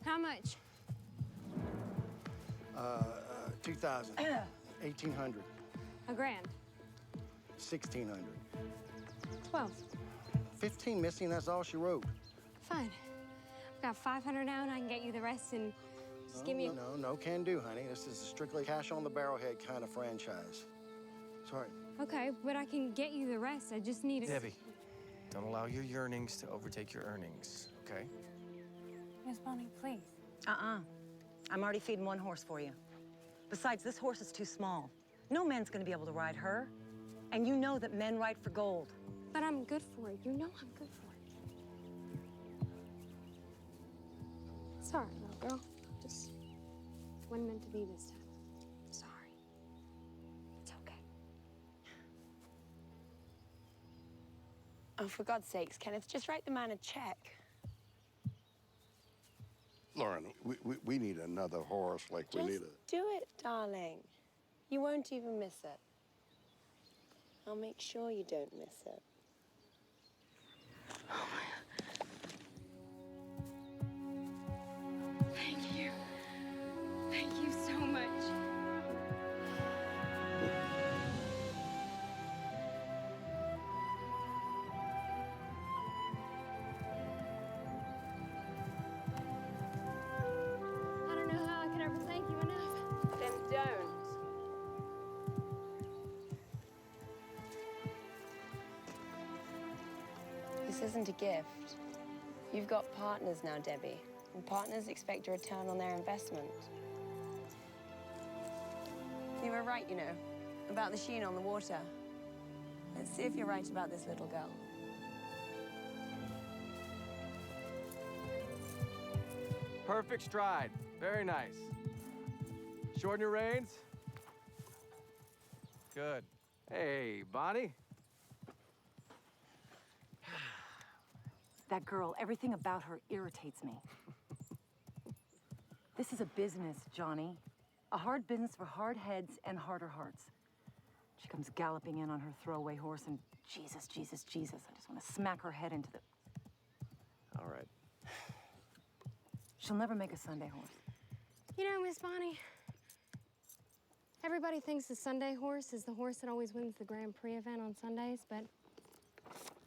Speaker 1: How much?
Speaker 14: 2,000. 1,800.
Speaker 1: A grand.
Speaker 14: 1,600.
Speaker 1: 12.
Speaker 14: 15 missing, that's all she wrote.
Speaker 1: Fine. I've got 500 now, and I can get you the rest, and just give me.
Speaker 14: No can do, honey. This is a strictly cash on the barrelhead kind of franchise. Sorry.
Speaker 1: Okay, but I can get you the rest. I just need it.
Speaker 4: Debbie, don't allow your yearnings to overtake your earnings, okay?
Speaker 1: Miss Bonnie, please.
Speaker 12: I'm already feeding one horse for you. Besides, this horse is too small. No man's gonna be able to ride her. And you know that men ride for gold.
Speaker 1: But I'm good for it. You know I'm good for it. Sorry, little girl. Just wasn't meant to be this time. Sorry. It's okay.
Speaker 16: Oh, for God's sakes, Kenneth, just write the man a check.
Speaker 14: Lauren, we need another horse like we
Speaker 16: Just
Speaker 14: need a...
Speaker 16: do it, darling. You won't even miss it. I'll make sure you don't miss it.
Speaker 1: Thank you. Thank you so much. I don't know how I could ever thank you enough.
Speaker 16: Then don't. This isn't a gift. You've got partners now, Debbie. And partners expect a return on their investment. You were right, you know, about the sheen on the water. Let's see if you're right about this little girl.
Speaker 4: Perfect stride. Very nice. Shorten your reins. Good. Hey, Bonnie.
Speaker 15: That girl, everything about her irritates me. This is a business, Johnny. A hard business for hard heads and harder hearts. She comes galloping in on her throwaway horse and Jesus, Jesus, Jesus. I just want to smack her head into the...
Speaker 4: All right.
Speaker 15: She'll never make a Sunday horse.
Speaker 1: You know, Miss Bonnie, everybody thinks the Sunday horse is the horse that always wins the Grand Prix event on Sundays, but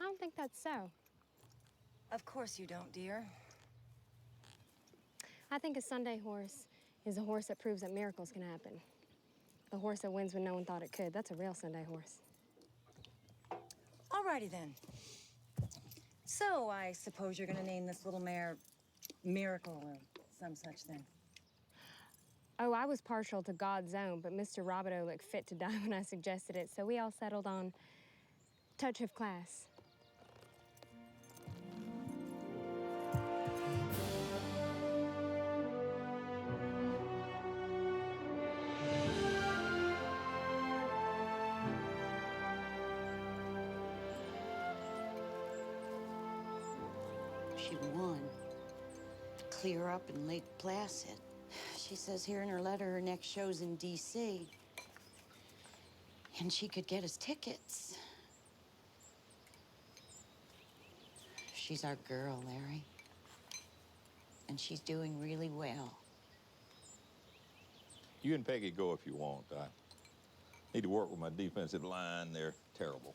Speaker 1: I don't think that's so.
Speaker 15: Of course you don't, dear.
Speaker 1: I think a Sunday horse is a horse that proves that miracles can happen. The horse that wins when no one thought it could. That's a real Sunday horse.
Speaker 15: Alrighty then. So I suppose you're gonna name this little mare Miracle or some such thing.
Speaker 1: Oh, I was partial to God's Own, but Mr. Robideau looked fit to die when I suggested it, so we all settled on Touch of Class.
Speaker 3: She won. Clear up in Lake Placid. She says here in her letter her next show's in D.C. And she could get us tickets. She's our girl, Larry. And she's doing really well.
Speaker 10: You and Peggy go if you want. I need to work with my defensive line. They're terrible.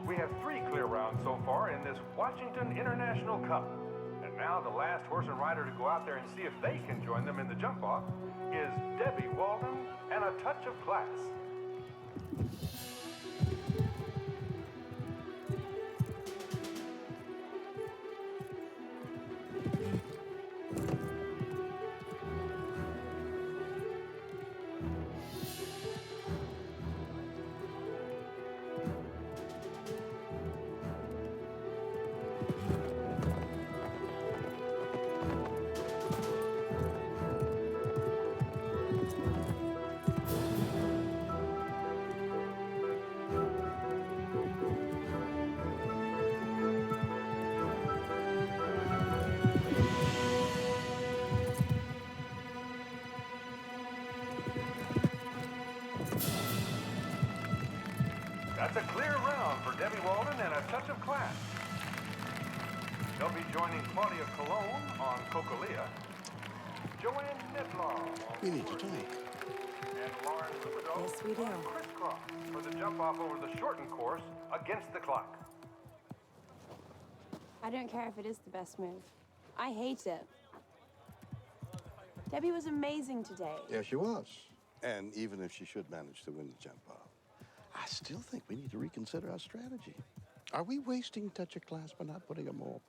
Speaker 17: We have 3 clear rounds so far in this Washington International Cup. And now the last horse and rider to go out there and see if they can join them in the jump-off is Debbie Walden and A Touch of Class. That's a clear round for Debbie Walden and A Touch of Class. They'll be joining Claudia Colon on Cocalia, Joanne Nitlaw on
Speaker 14: We need to talk.
Speaker 17: and Lauren Lubido
Speaker 15: Yes, we do.
Speaker 17: on Crisscross for the jump-off over the shortened course against the clock.
Speaker 16: I don't care if it is the best move. I hate it. Debbie was amazing today.
Speaker 14: Yeah, she was. And even if she should manage to win the jump off, I still think we need to reconsider our strategy. Are we wasting Touch of Class by not putting a more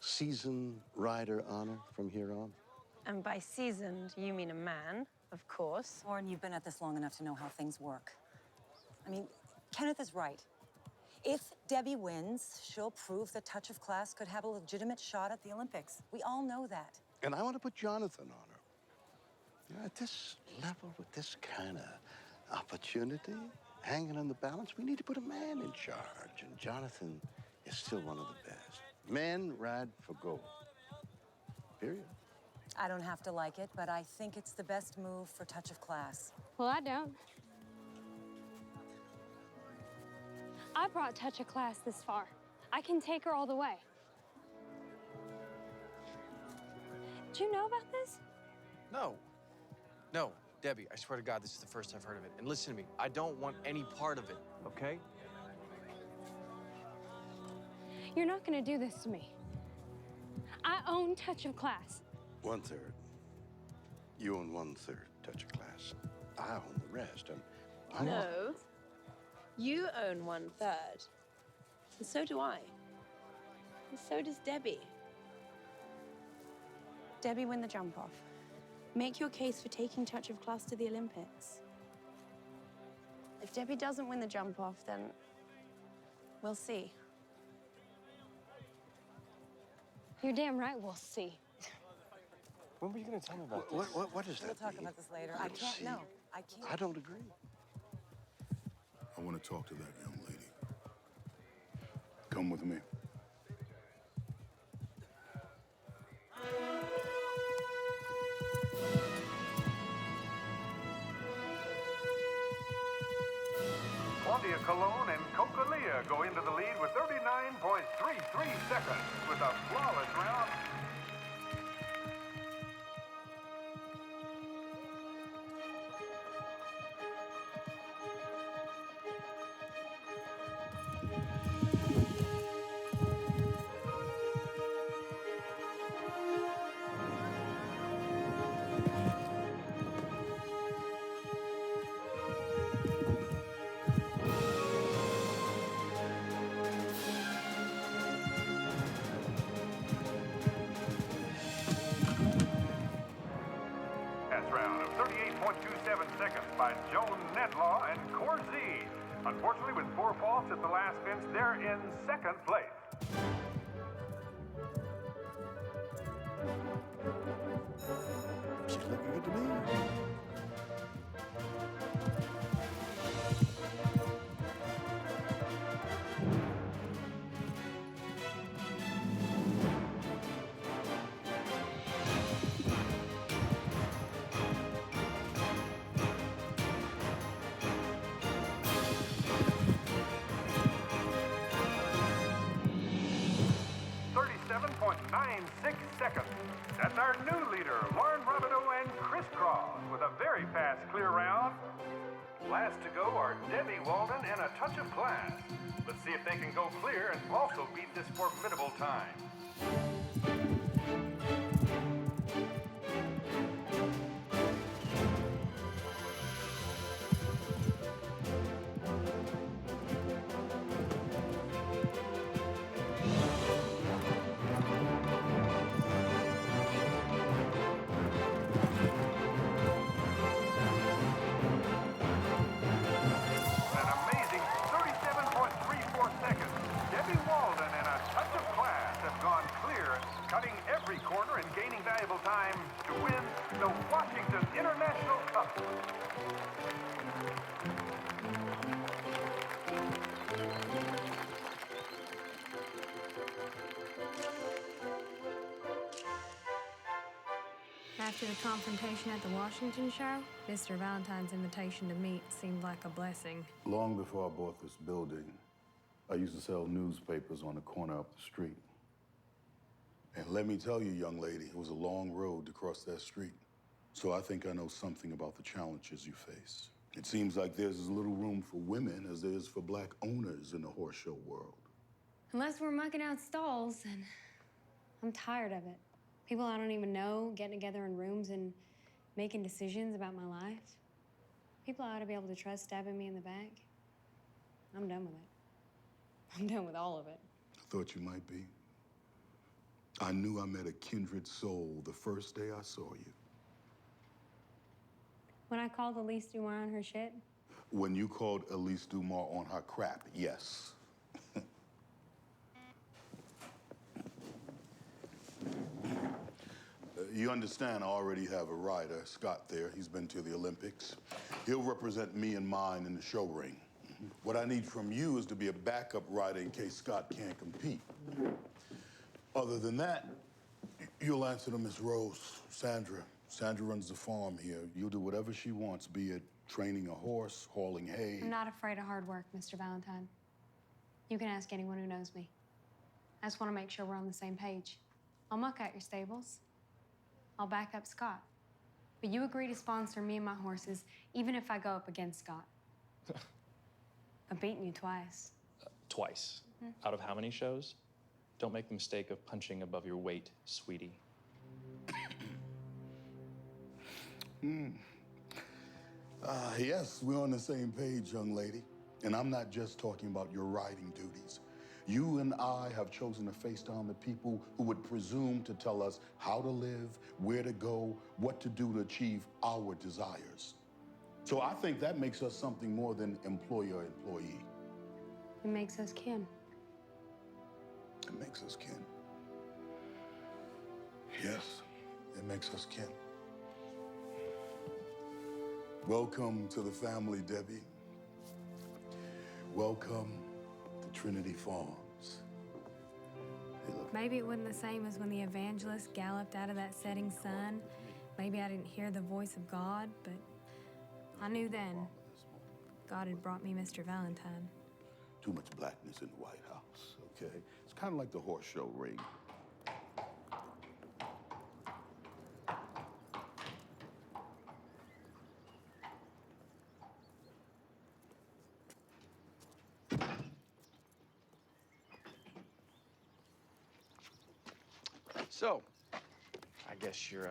Speaker 14: seasoned rider on her from here on?
Speaker 16: And by seasoned, you mean a man, of course.
Speaker 15: Lauren, you've been at this long enough to know how things work. I mean, Kenneth is right. If Debbie wins, she'll prove that Touch of Class could have a legitimate shot at the Olympics. We all know that.
Speaker 14: And I want to put Jonathan on her. You know, at this level, with this kind of opportunity hanging in the balance, we need to put a man in charge. And Jonathan is still one of the best. Men ride for gold. Period.
Speaker 15: I don't have to like it, but I think it's the best move for Touch of Class.
Speaker 1: Well, I don't. I brought Touch of Class this far. I can take her all the way. Did you know about this?
Speaker 4: No. No, Debbie, I swear to God, this is the first I've heard of it. And listen to me, I don't want any part of it, okay?
Speaker 1: You're not gonna do this to me. I own Touch of Class.
Speaker 14: 1/3. You own 1/3 Touch of Class. I own the rest. I'm
Speaker 16: No. You own 1/3. And so do I. And so does Debbie. Debbie, win the jump off. Make your case for taking Touch of Class to the Olympics. If Debbie doesn't win the jump off, then we'll see.
Speaker 1: You're damn right we'll see.
Speaker 4: When were you gonna tell me about this?
Speaker 14: What does that
Speaker 15: We'll talk
Speaker 14: mean?
Speaker 15: about this later. I can't, no, I can't.
Speaker 14: I don't agree.
Speaker 18: I want to talk to that young lady. Come with me.
Speaker 17: Claudia Colon and Cocalia go into the lead with 39.33 seconds with a flawless round. Round of 38.27 seconds by Joan Nedlaw and Corzie. Unfortunately, with 4 faults at the last fence, they're in second place.
Speaker 14: She's looking good to me.
Speaker 17: Seconds. That's our new leader, Lauren Robideau and Chris Cross, with a very fast clear round. Last to go are Debbie Walden and a Touch of Class. Let's see if they can go clear and also beat this formidable time. Corner and gaining valuable time to win the Washington International Cup.
Speaker 1: After the confrontation at the Washington show, Mr. Valentine's invitation to meet seemed like a blessing.
Speaker 18: Long before I bought this building, I used to sell newspapers on the corner up the street. And let me tell you, young lady, it was a long road to cross that street. So I think I know something about the challenges you face. It seems like there's as little room for women as there is for black owners in the horse show world.
Speaker 1: Unless we're mucking out stalls, and I'm tired of it. People I don't even know getting together in rooms and making decisions about my life. People I ought to be able to trust stabbing me in the back. I'm done with it. I'm done with all of it.
Speaker 18: I thought you might be. I knew I met a kindred soul the first day I saw you.
Speaker 1: When I called Elise Dumour on her shit,
Speaker 18: When you called Elise Dumour on her crap, yes. You understand I already have a rider, Scott there. He's been to the Olympics. He'll represent me and mine in the show ring. What I need from you is to be a backup rider in case Scott can't compete. Other than that, you'll answer to Miss Rose, Sandra. Sandra runs the farm here. You'll do whatever she wants, be it training a horse, hauling hay.
Speaker 1: I'm not afraid of hard work, Mr. Valentine. You can ask anyone who knows me. I just want to make sure we're on the same page. I'll muck out your stables. I'll back up Scott. But you agree to sponsor me and my horses, even if I go up against Scott. I've beaten you twice.
Speaker 19: Twice. Out of how many shows? Don't make the mistake of punching above your weight, sweetie.
Speaker 18: Yes, we're on the same page, young lady. And I'm not just talking about your riding duties. You and I have chosen to face down the people who would presume to tell us how to live, where to go, what to do to achieve our desires. So I think that makes us something more than employer-employee.
Speaker 1: It makes us kin.
Speaker 18: It makes us kin. Yes, it makes us kin. Welcome to the family, Debbie. Welcome to Trinity Farms. Hey, look.
Speaker 1: Maybe it wasn't the same as when the evangelist galloped out of that setting sun. Maybe I didn't hear the voice of God, but I knew then God had brought me Mr. Valentine.
Speaker 18: Too much blackness in the White House, okay? It's kind of like the horse show ring.
Speaker 4: So, I guess you're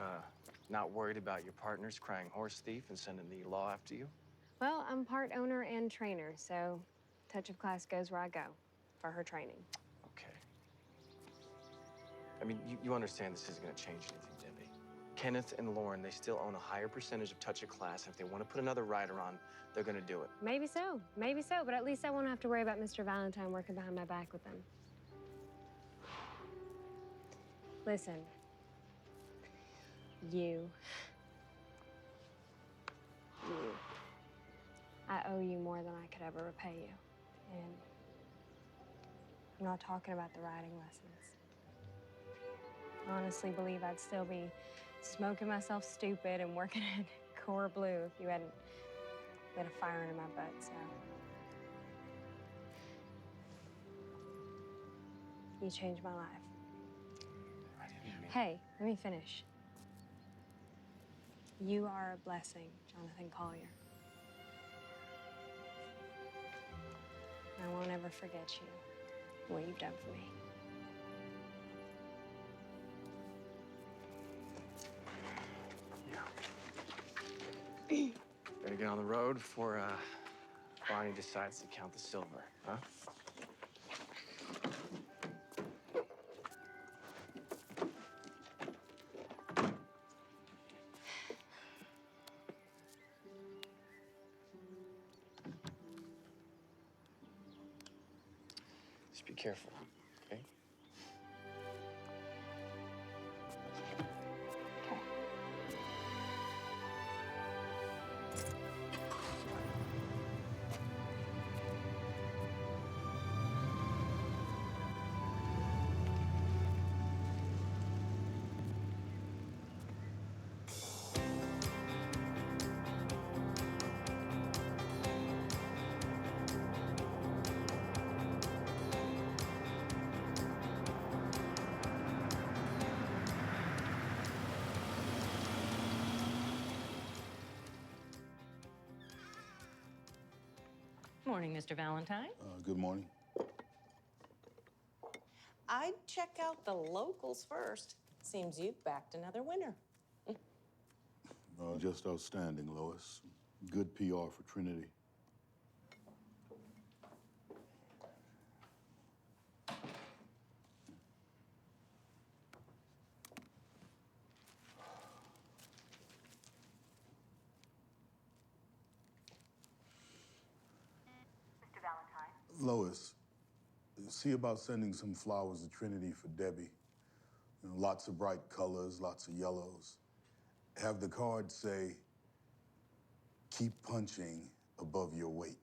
Speaker 4: not worried about your partner's crying horse thief and sending the law after you?
Speaker 1: Well, I'm part owner and trainer, so Touch of Class goes where I go for her training.
Speaker 4: Okay. I mean, you understand this isn't gonna change anything, Debbie. Kenneth and Lauren, they still own a higher percentage of Touch of Class, and if they want to put another rider on, they're gonna do it.
Speaker 1: Maybe so, but at least I won't have to worry about Mr. Valentine working behind my back with them. Listen, you. I owe you more than I could ever repay you. And I'm not talking about the riding lessons. I honestly believe I'd still be smoking myself stupid and working at Core Blue if you hadn't lit a fire under my butt, so. You changed my life. Hey, let me finish. You are a blessing, Jonathan Collier. I won't ever forget you, what you've done for me.
Speaker 4: Better get on the road before Barney decides to count the silver, huh? Just be careful, okay?
Speaker 12: Morning, Mr. Valentine.
Speaker 18: Good morning.
Speaker 20: I'd check out the locals first. Seems you've backed another winner.
Speaker 18: Just outstanding, Lois. Good PR for Trinity. Lois, see about sending some flowers to Trinity for Debbie. You know, lots of bright colors, lots of yellows. Have the card say, keep punching above your weight.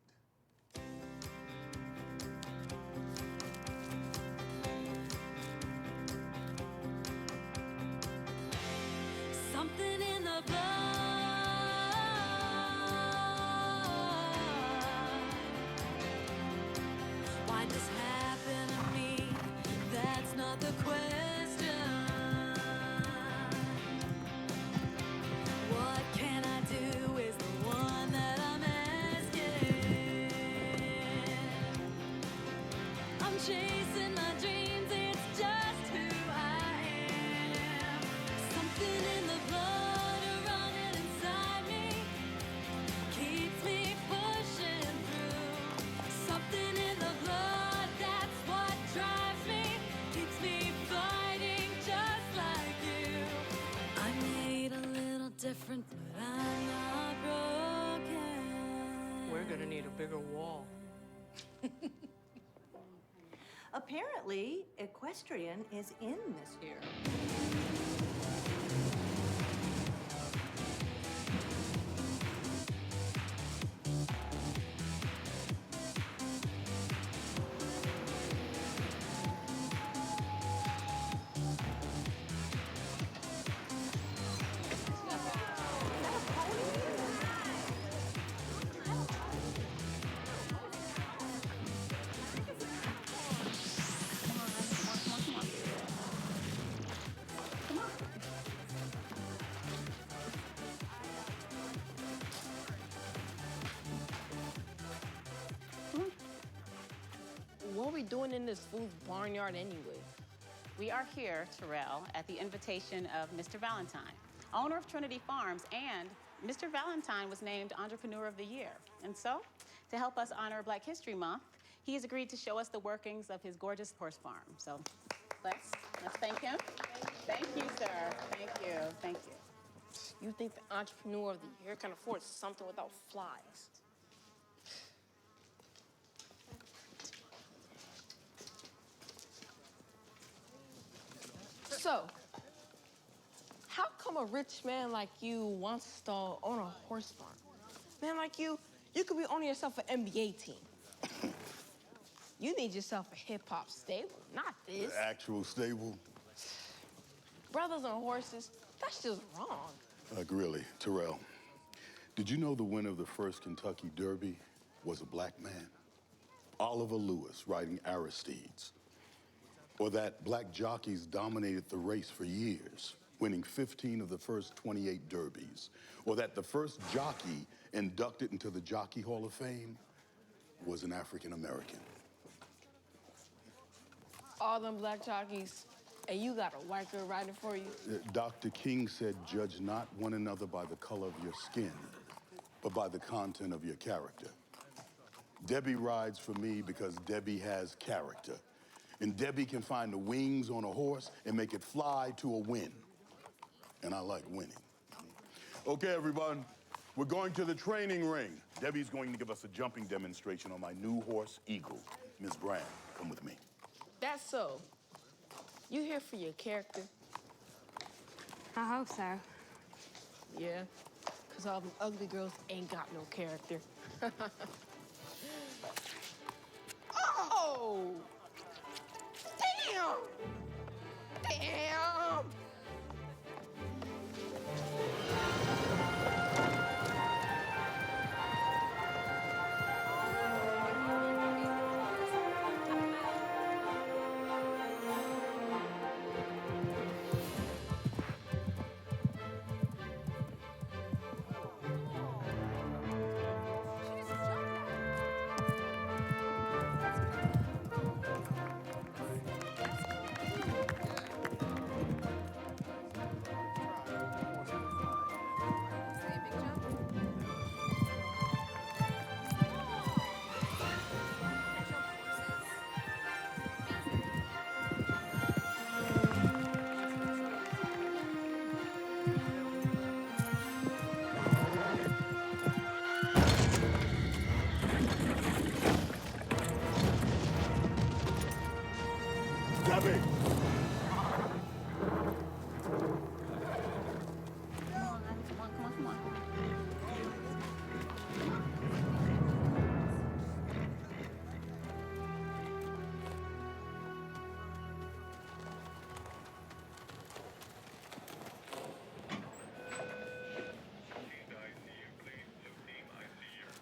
Speaker 21: Something in the blood. Why this happen to me? That's not the question. What can I do is the one that I'm asking. I'm chasing my dreams, it's just who I am. Something in the blood running inside me keeps me pushing through. Something in the blood, that's what drives me, keeps me fighting just like you. I'm made a little different, but I'm not broken.
Speaker 22: We're gonna need a bigger wall.
Speaker 23: Apparently, equestrian is in this year.
Speaker 22: What are we doing in this fool's barnyard anyway?
Speaker 24: We are here, Terrell, at the invitation of Mr. Valentine, owner of Trinity Farms, and Mr. Valentine was named Entrepreneur of the Year. And so, to help us honor Black History Month, he has agreed to show us the workings of his gorgeous horse farm. So let's thank him. Thank you, sir. Thank you. Thank you.
Speaker 22: You think the Entrepreneur of the Year can afford something without flies? So, how come a rich man like you wants to own a horse farm? Man like you could be owning yourself an NBA team. You need yourself a hip-hop stable, not this.
Speaker 18: The actual stable?
Speaker 22: Brothers on horses, that's just wrong.
Speaker 18: Like really, Terrell, did you know the winner of the first Kentucky Derby was a black man? Oliver Lewis riding Aristides. Or that black jockeys dominated the race for years, winning 15 of the first 28 derbies. Or that the first jockey inducted into the Jockey Hall of Fame was an African American.
Speaker 22: All them black jockeys, and you got a white girl riding for you?
Speaker 18: Dr. King said, judge not one another by the color of your skin, but by the content of your character. Debbie rides for me because Debbie has character. And Debbie can find the wings on a horse and make it fly to a win. And I like winning. Okay, everyone, we're going to the training ring. Debbie's going to give us a jumping demonstration on my new horse, Eagle. Miss Brand, come with me.
Speaker 22: That's so. You here for your character?
Speaker 1: I hope so.
Speaker 22: Yeah, because all them ugly girls ain't got no character. Oh! Damn! Damn!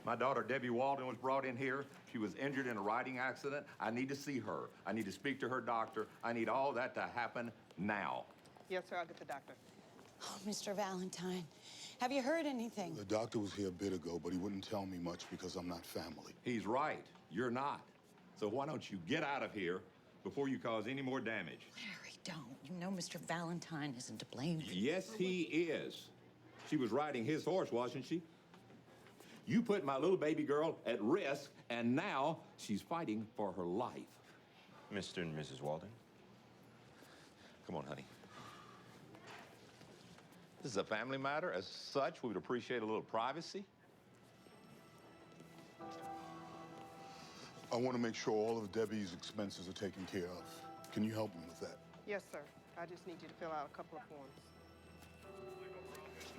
Speaker 10: My daughter, Debbie Walden, was brought in here. She was injured in a riding accident. I need to see her. I need to speak to her doctor. I need all that to happen now.
Speaker 5: Yes, sir, I'll get the doctor.
Speaker 3: Oh, Mr. Valentine, have you heard anything?
Speaker 18: The doctor was here a bit ago, but he wouldn't tell me much because I'm not family.
Speaker 10: He's right. You're not. So why don't you get out of here before you cause any more damage?
Speaker 3: Larry, don't. You know Mr. Valentine isn't to blame.
Speaker 10: Yes, he is. She was riding his horse, wasn't she? You put my little baby girl at risk, and now she's fighting for her life.
Speaker 8: Mr. and Mrs. Walden?
Speaker 10: Come on, honey. This is a family matter. As such, we would appreciate a little privacy.
Speaker 18: I want to make sure all of Debbie's expenses are taken care of. Can you help me with that?
Speaker 5: Yes, sir. I just need you to fill out a couple of forms.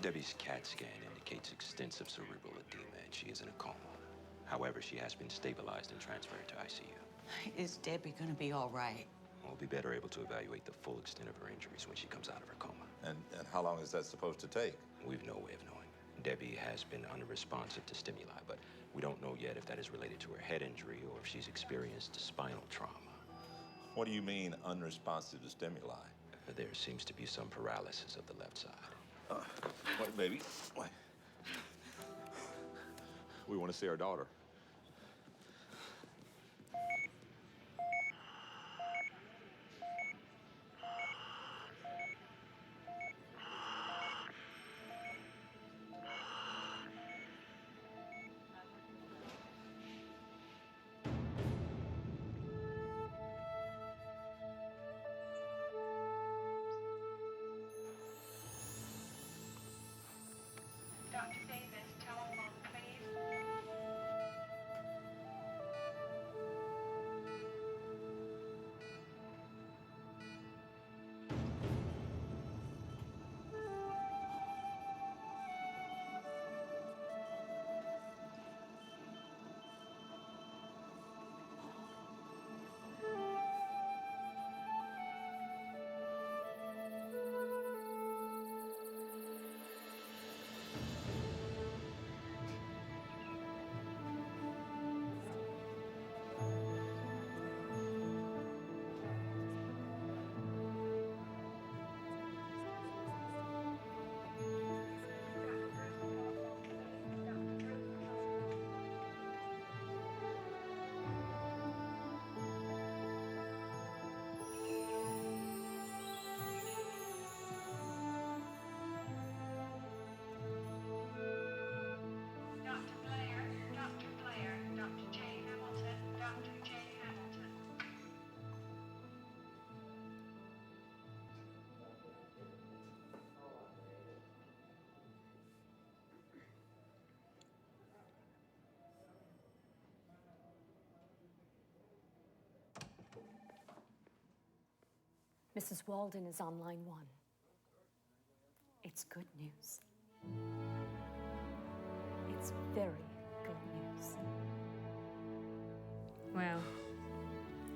Speaker 8: Debbie's CAT scan indicates extensive cerebral edema, and she is in a coma. However, she has been stabilized and transferred to ICU.
Speaker 3: Is Debbie gonna be all right?
Speaker 8: We'll be better able to evaluate the full extent of her injuries when she comes out of her coma.
Speaker 7: And how long is that supposed to take?
Speaker 8: We've no way of knowing. Debbie has been unresponsive to stimuli, but we don't know yet if that is related to her head injury or if she's experienced spinal trauma.
Speaker 7: What do you mean, unresponsive to stimuli?
Speaker 8: There seems to be some paralysis of the left side.
Speaker 7: Wait, baby. Wait.
Speaker 10: We want to see our daughter.
Speaker 21: Dr. Davis, telephone, please. Dr. Blair, Dr. Blair, Dr. J. Hamilton, Dr. J. Hamilton.
Speaker 9: Mrs. Walden is on line 1. It's good news. It's very good news.
Speaker 1: Well,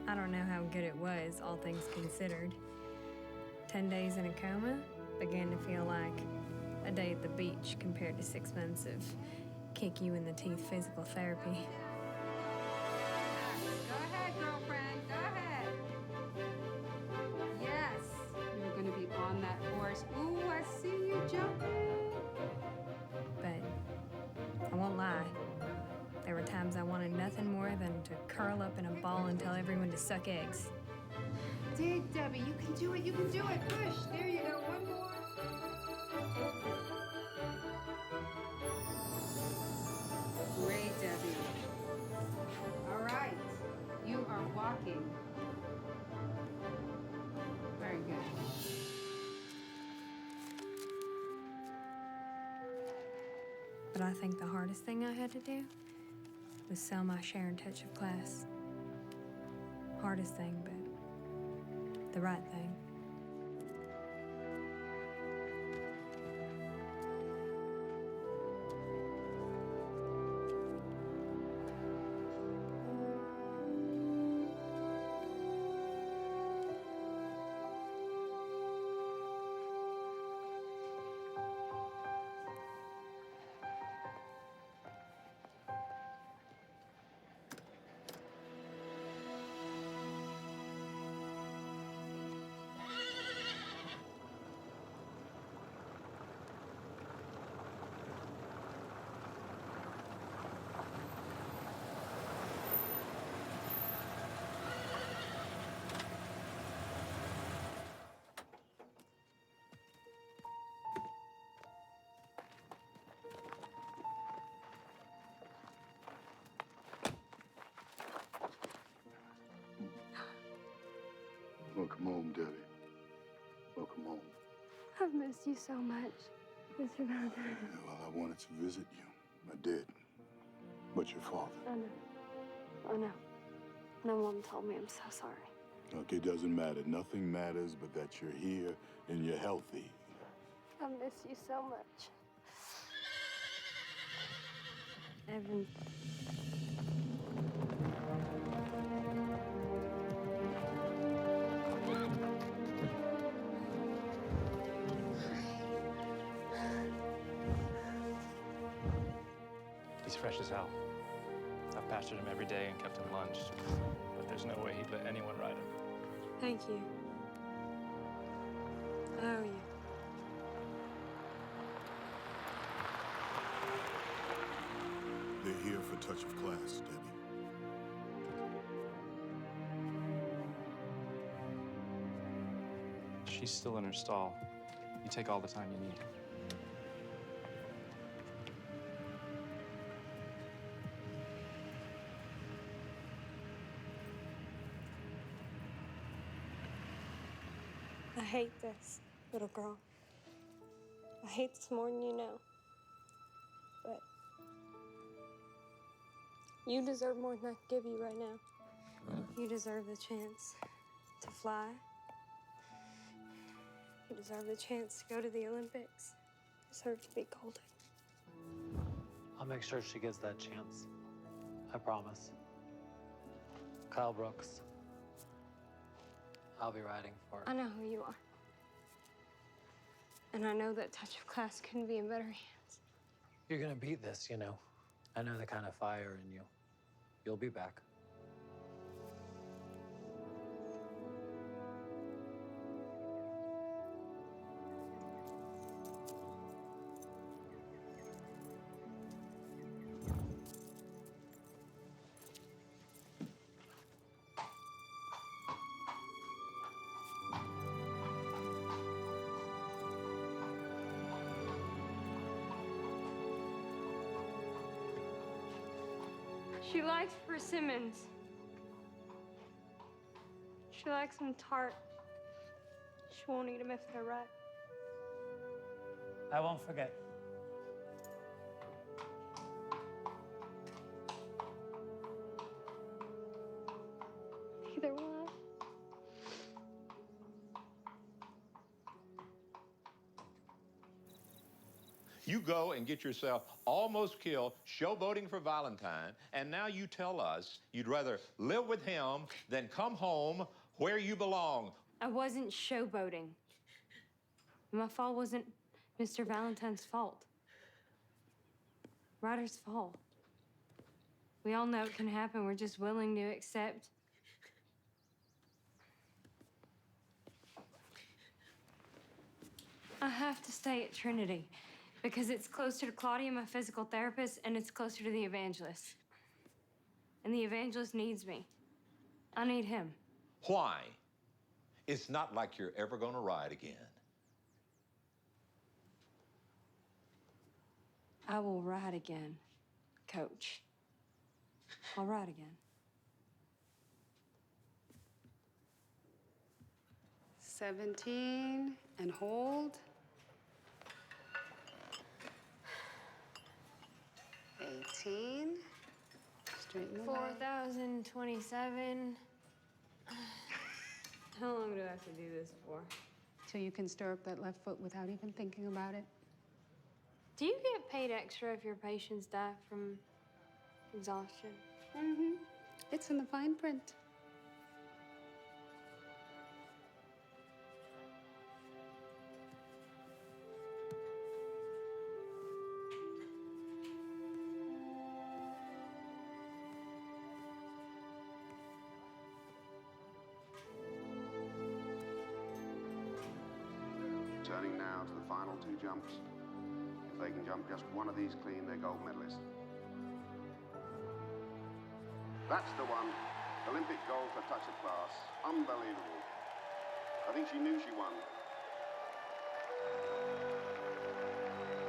Speaker 1: I don't know how good it was, all things considered. 10 days in a coma began to feel like a day at the beach compared to 6 months of kick-you-in-the-teeth physical therapy.
Speaker 11: Go ahead, girlfriend. Go ahead. Yes, you're going to be on that horse. Ooh, I see you jumping.
Speaker 1: But I won't lie. There were times I wanted nothing more than to curl up in a ball and tell everyone to suck eggs.
Speaker 11: Dig, Debbie. You can do it. You can do it. Push. There you go. One more. Great, Debbie. All right. You are walking. Very good.
Speaker 1: But I think the hardest thing I had to do was sell my share and touch of class. Hardest thing, but the right thing.
Speaker 18: Welcome home, Debbie. Welcome home.
Speaker 1: I've missed you so much, Mr. Valentine.
Speaker 18: Yeah, well, I wanted to visit you. I did. But your father.
Speaker 1: I know. Oh, no. No one told me. I'm so sorry.
Speaker 18: Okay, doesn't matter. Nothing matters but that you're here and you're healthy.
Speaker 1: I miss you so much. Evan.
Speaker 19: He's fresh as hell. I've pastured him every day and kept him lunch, but there's no way he'd let anyone ride him.
Speaker 1: Thank you. How are you?
Speaker 18: They're here for Touch of Class, Debbie.
Speaker 19: She's still in her stall. You take all the time you need.
Speaker 1: I hate this, little girl. I hate this more than you know. But you deserve more than I can give you right now. You deserve the chance to fly. You deserve the chance to go to the Olympics. You deserve to be golden.
Speaker 2: I'll make sure she gets that chance. I promise. Kyle Brooks. I'll be riding for her.
Speaker 1: I know who you are. And I know that Touch of Class couldn't be in better hands.
Speaker 2: You're gonna beat this, you know. I know the kind of fire in you. You'll be back.
Speaker 1: She likes persimmons. She likes them tart. She won't eat them if they're ripe.
Speaker 2: I won't forget.
Speaker 1: Neither will I.
Speaker 10: You go and get yourself almost killed showboating for Valentine, and now you tell us you'd rather live with him than come home where you belong.
Speaker 1: I wasn't showboating. My fall wasn't Mr. Valentine's fault. Ryder's fault. We all know it can happen. We're just willing to accept. I have to stay at Trinity because it's closer to Claudia, my physical therapist, and it's closer to the evangelist. And the evangelist needs me. I need him.
Speaker 10: Why? It's not like you're ever going to ride again.
Speaker 1: I will ride again, Coach. I'll ride again.
Speaker 6: 17 and hold. 18. Straighten the leg.
Speaker 1: 4,027. How long do I have to do this for?
Speaker 6: Till you can stir up that left foot without even thinking about it.
Speaker 1: Do you get paid extra if your patients die from exhaustion?
Speaker 6: Mm-hmm. It's in the fine print.
Speaker 13: Turning now to the final two jumps. If they can jump just one of these clean, they're gold medalists. That's the one. Olympic gold for Touch of Class. Unbelievable. I think she knew she won.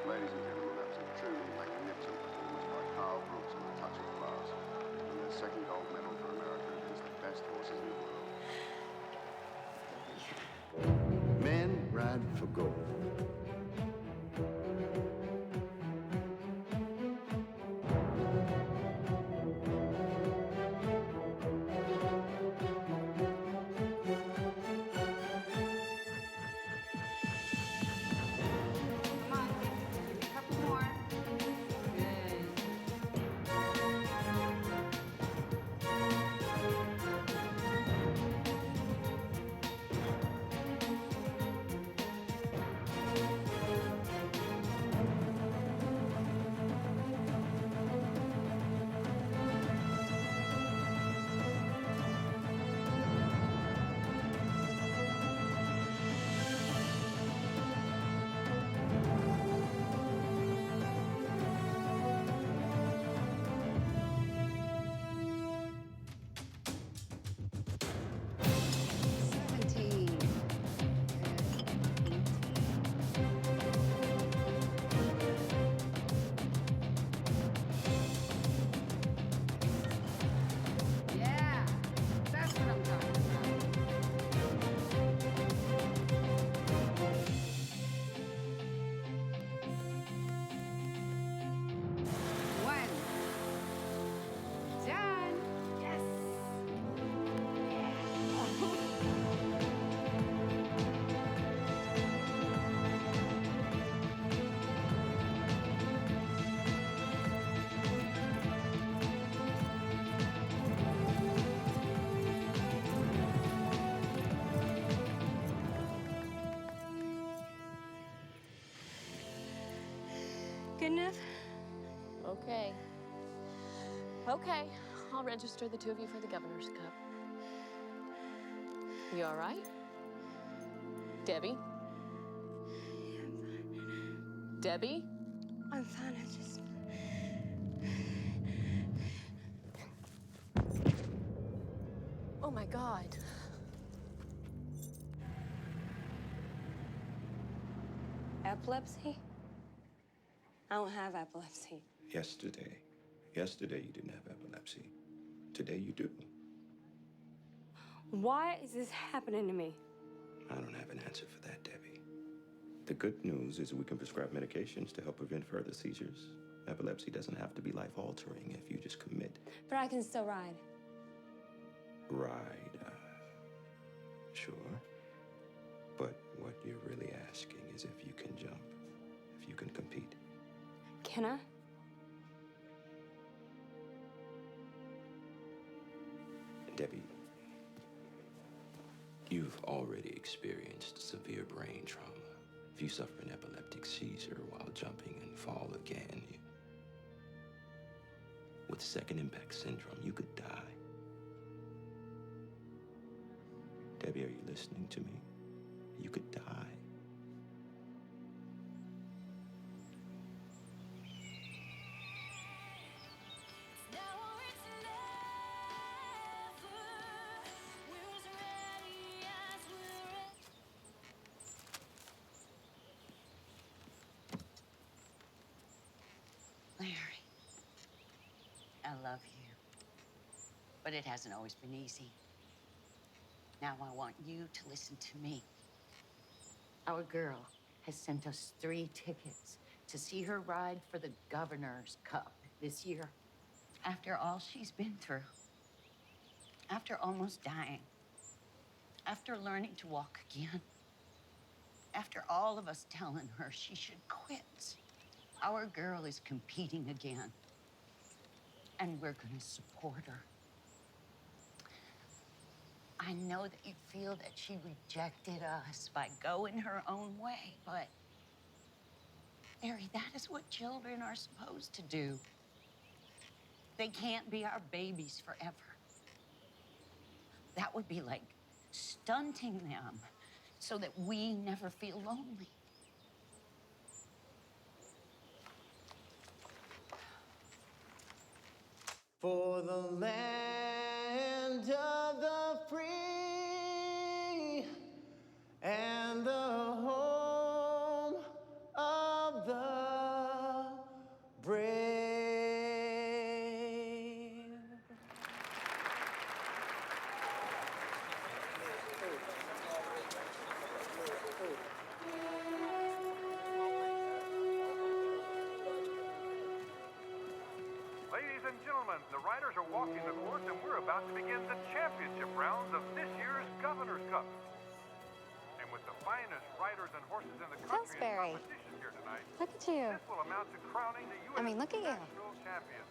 Speaker 13: Ladies and gentlemen, that was a truly magnificent performance by Carl Brooks on the Touch of Class. And their second gold medal for America against the best horses in the world.
Speaker 18: Go.
Speaker 6: Come on, give me a couple more. Good. Yeah, that's what I'm talking about. One. Done. Yes.
Speaker 1: Good enough?
Speaker 9: Okay. Okay, I'll register the two of you for the Governor's Cup. You all right? Debbie? Debbie?
Speaker 1: I'm fine. I just.
Speaker 9: Oh my God.
Speaker 1: Epilepsy? I don't have epilepsy.
Speaker 8: Yesterday you didn't have epilepsy. Today you do.
Speaker 1: Why is this happening to me?
Speaker 8: I don't have an answer for that, Debbie. The good news is we can prescribe medications to help prevent further seizures. Epilepsy doesn't have to be life-altering if you just commit.
Speaker 1: But I can still ride.
Speaker 8: Ride, sure. But what you're really asking is if you can jump, if you can compete.
Speaker 1: Can I?
Speaker 8: Debbie, you've already experienced severe brain trauma. If you suffer an epileptic seizure while jumping and fall again, with second impact syndrome, you could die. Debbie, are you listening to me? You could die.
Speaker 3: Larry, I love you. But it hasn't always been easy. Now I want you to listen to me. Our girl has sent us 3 tickets to see her ride for the Governor's Cup this year. After all she's been through, after almost dying, after learning to walk again, after all of us telling her she should quit, our girl is competing again. And we're gonna support her. I know that you feel that she rejected us by going her own way, but Mary, that is what children are supposed to do. They can't be our babies forever. That would be like stunting them so that we never feel lonely.
Speaker 14: For the land of the free and the home of the brave.
Speaker 4: Ladies and gentlemen, the riders are walking the course and we're about to begin the championship rounds of this year's Governor's Cup. And with the finest riders and horses in the country in competition here tonight,
Speaker 1: Look at you.
Speaker 4: this will amount to crowning the U.S.
Speaker 1: I mean, look at you.
Speaker 4: National Champion.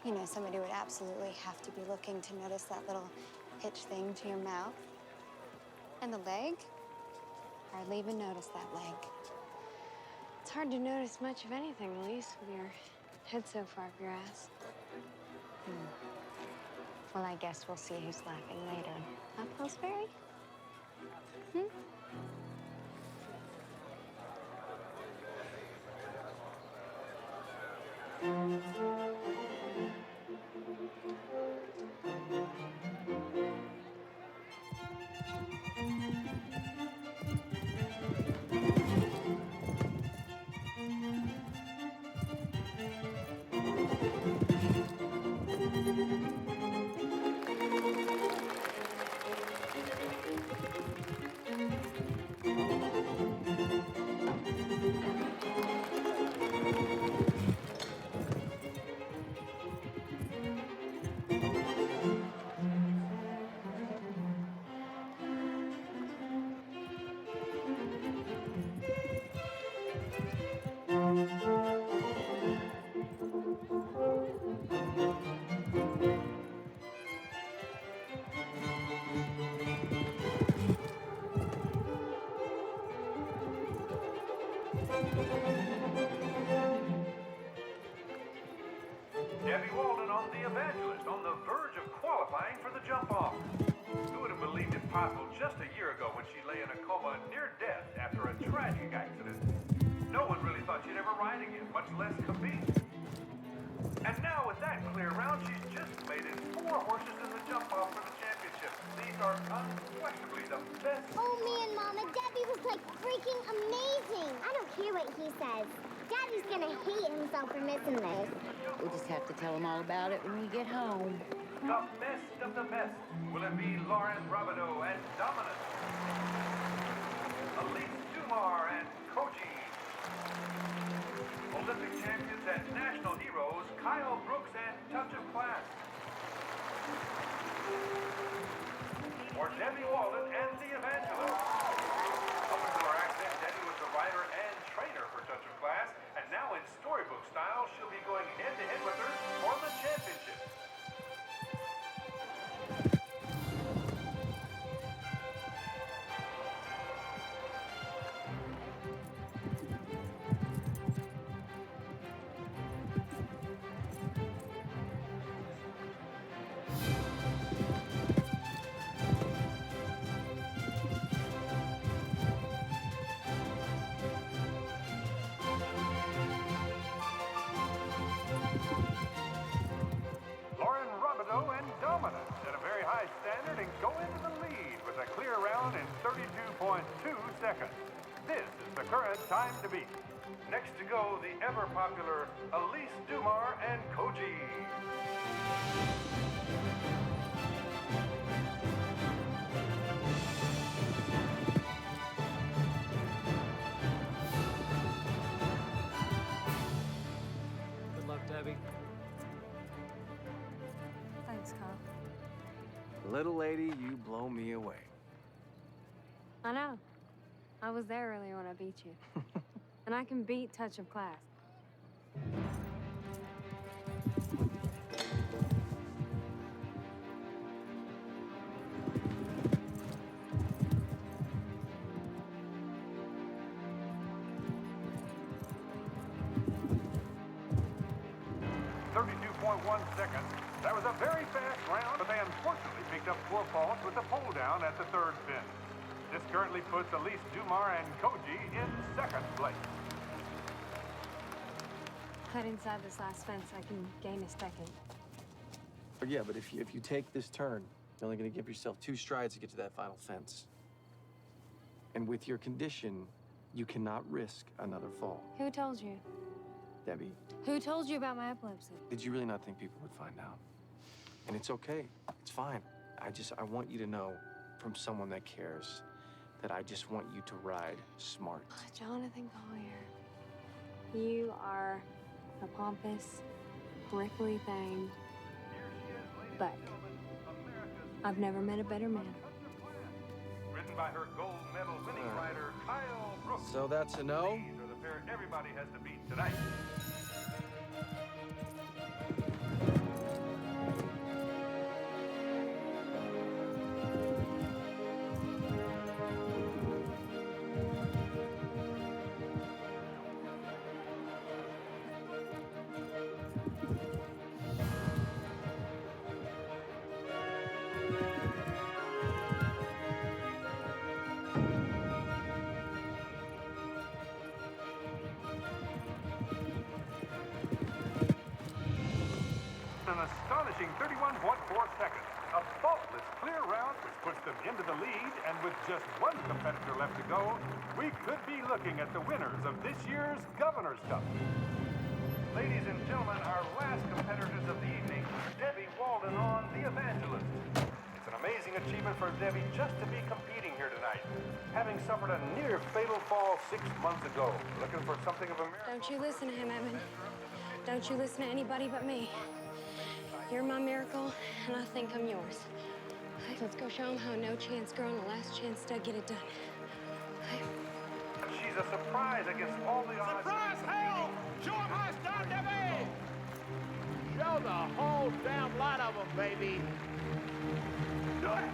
Speaker 1: You know, somebody would absolutely have to be looking to notice that little hitch thing to your mouth. And the leg? Hardly even notice that leg. It's hard to notice much of anything, Elise, with your head so far up your ass. Well, I guess we'll see who's laughing later. Huh, Pillsbury?
Speaker 4: Debbie Walden on the Evangelist, on the verge of qualifying for the jump-off. Who would have believed it possible just a year ago when she lay in a coma near death after a tragic accident? No one really thought she'd ever ride again, much less compete. And now with that clear round, she's just made it 4 horses in the jump-off for the championship. These are unquestionably the best.
Speaker 15: Oh man, Mama, Debbie was like freaking amazing. I don't care what he says. Daddy's gonna hate himself for missing this.
Speaker 3: We'll just have to tell him all about it when we get home.
Speaker 4: The best of the best. Will it be Lauren Robideau and Dominant? Elise Dumar and Koji? Olympic champions and national heroes Kyle Brooks and Touch of Class? Or Debbie Walden and the Evangelist? Up until her accident, Debbie was the rider and trainer for Touch of Class, and now in storybook style, she'll be going head-to-head with her for the championship. Lauren Robideau and Dominant set a very high standard and go into the lead with a clear round in 32.2 seconds. This is the current time to beat. Next to go, the ever-popular Elise Dumar and Koji.
Speaker 19: Good luck, Debbie.
Speaker 1: Thanks, Kyle.
Speaker 19: Little lady, you blow me away.
Speaker 1: I know. I was there earlier when I beat you. And I can beat Touch of Class.
Speaker 4: Seconds. That was a very fast round, but they unfortunately picked up 4 faults with the pole down at the 3rd pin. This currently puts Elise Dumar and Koji in 2nd place.
Speaker 1: Cut inside this last fence, I can gain a 2nd.
Speaker 19: But yeah, but if you take this turn, you're only going to give yourself 2 strides to get to that final fence. And with your condition, you cannot risk another fall.
Speaker 1: Who told you?
Speaker 19: Debbie,
Speaker 1: Who told you about my epilepsy?
Speaker 19: did you really not think people would find out? And it's okay. It's fine. I want you to know from someone that cares that I just want you to ride smart.
Speaker 1: Jonathan Collier, you are a pompous, prickly thing. But I've never met a better man.
Speaker 4: Written by her gold medal winning writer, Kyle Brooks.
Speaker 19: So that's a no?
Speaker 4: These are the pair everybody has to beat tonight. An astonishing 31.4 seconds. A faultless clear round which puts them into the lead, and with just one competitor left to go, we could be looking at the winners of this year's Governor's Cup. Ladies and gentlemen, our last competitors of the evening, Debbie Walden on The Evangelist. It's an amazing achievement for Debbie just to be competing here tonight, having suffered a near fatal fall 6 months ago, looking for something of a miracle.
Speaker 1: Don't you listen to him, Evan. Don't you listen to anybody but me. You're my miracle, and I think I'm yours. Hey, let's go show him how a no-chance girl and a last chance stud get it done. Hey.
Speaker 4: She's a surprise against all the odds.
Speaker 12: Surprise, hell! Show them how it's done, Debbie! Show the whole damn lot of them, baby. Do it!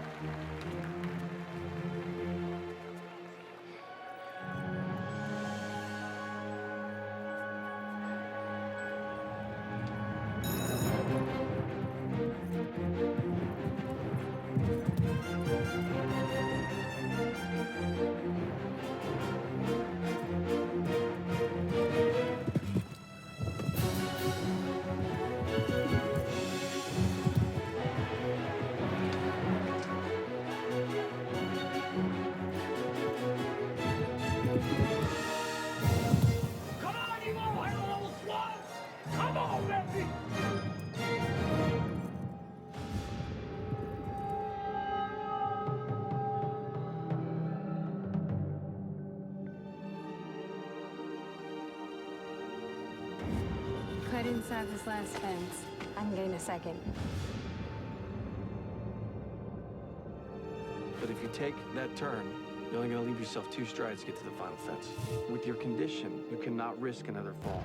Speaker 12: Come on, you little hell of a swat! Come on, baby!
Speaker 1: Cut inside this last fence. I can gain a second.
Speaker 19: But if you take that turn, you're only gonna leave yourself 2 strides to get to the final fence. With your condition, you cannot risk another fall.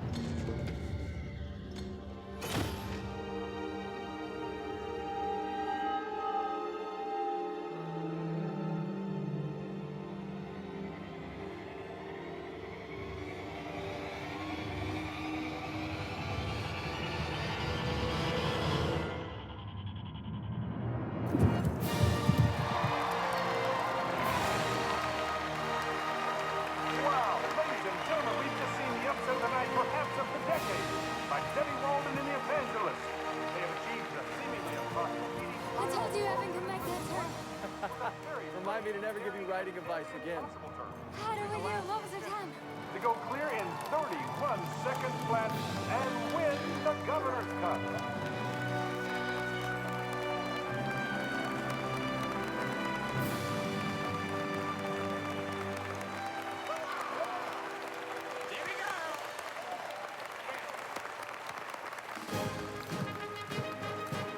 Speaker 4: Wow, ladies and gentlemen, we've just seen the upset of the night, perhaps of the decade, by Debbie Walden and The Evangelist. They have achieved a seemingly impossible feat.
Speaker 1: I told you Evan could make that turn.
Speaker 19: Remind me to never give you riding advice again.
Speaker 1: How do we do? What was the time?
Speaker 4: To go clear in 31 seconds flat and win the Governor's Cup.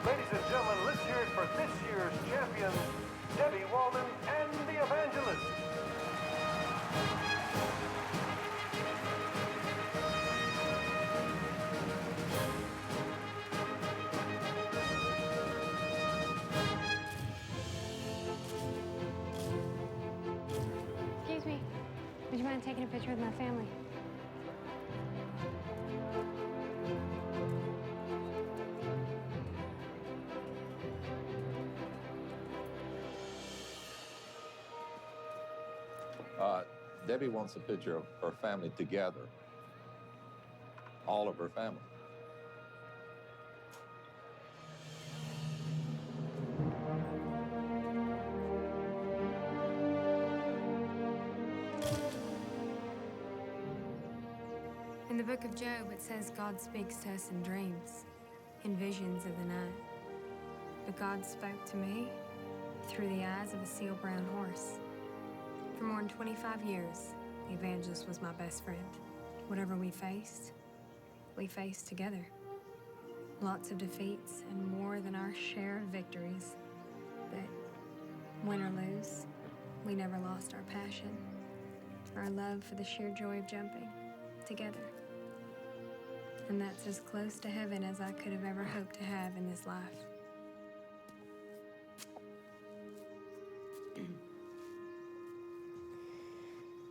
Speaker 4: Ladies and gentlemen, let's hear it for this year's champions, Debbie Walden and The Evangelist.
Speaker 1: Excuse me. Would you mind taking a picture with my family?
Speaker 7: Debbie wants a picture of her family together. All of her family.
Speaker 1: In the book of Job, it says God speaks to us in dreams, in visions of the night. But God spoke to me through the eyes of a seal brown horse. For more than 25 years, the Evangelist was my best friend. Whatever we faced together. Lots of defeats and more than our share of victories. But win or lose, we never lost our passion, our love for the sheer joy of jumping together. And that's as close to heaven as I could have ever hoped to have in this life.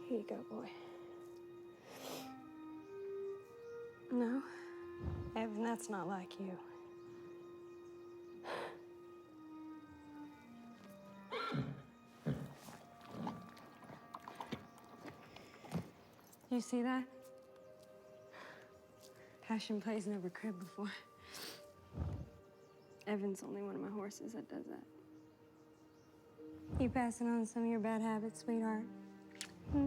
Speaker 1: Here you go, boy. No, Evan, that's not like you. You see that? Passion plays never crib before. Evan's only one of my horses that does that. You passing on some of your bad habits, sweetheart? Hmm?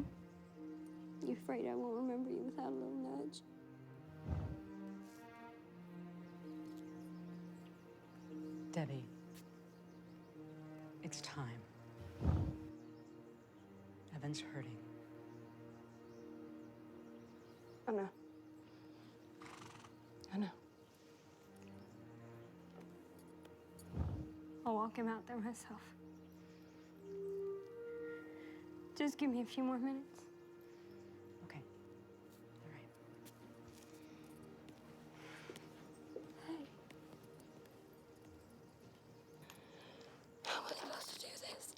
Speaker 1: You afraid I won't remember you without a little nudge?
Speaker 16: Debbie, it's time. Evan's hurting.
Speaker 1: I know. I know. I'll walk him out there myself. Just give me a few more minutes.
Speaker 16: Okay. All right.
Speaker 1: Hey. How am I supposed to do this?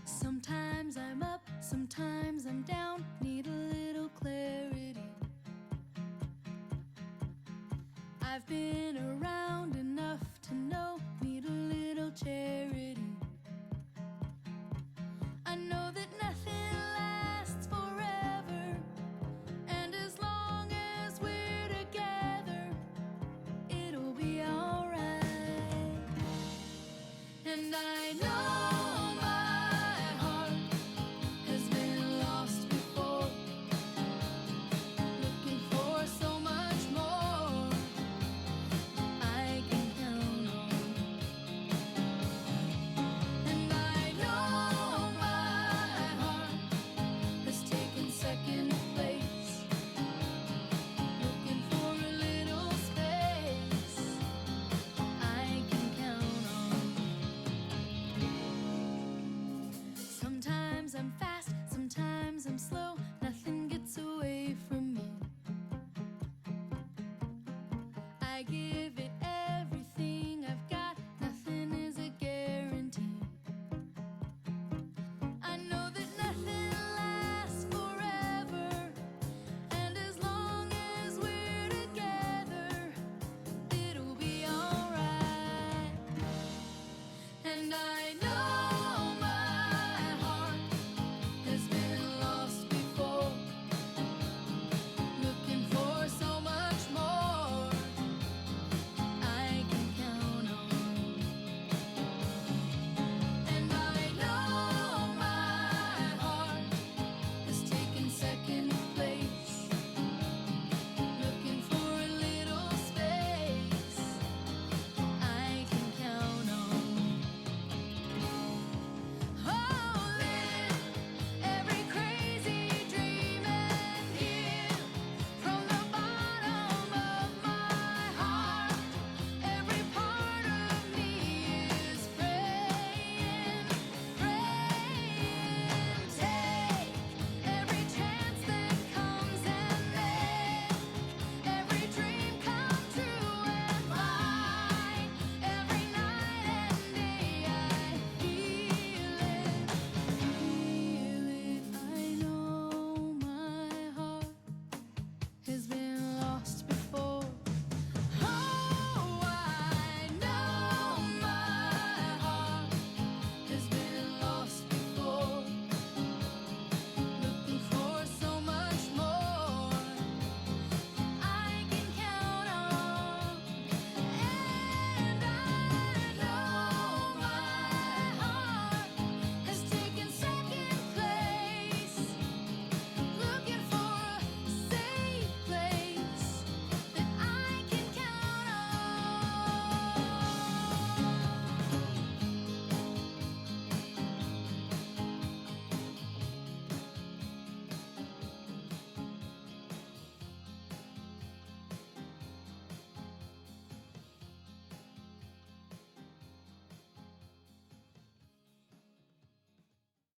Speaker 21: Sometimes I'm up, sometimes I'm down, need a little clarity. I've been around and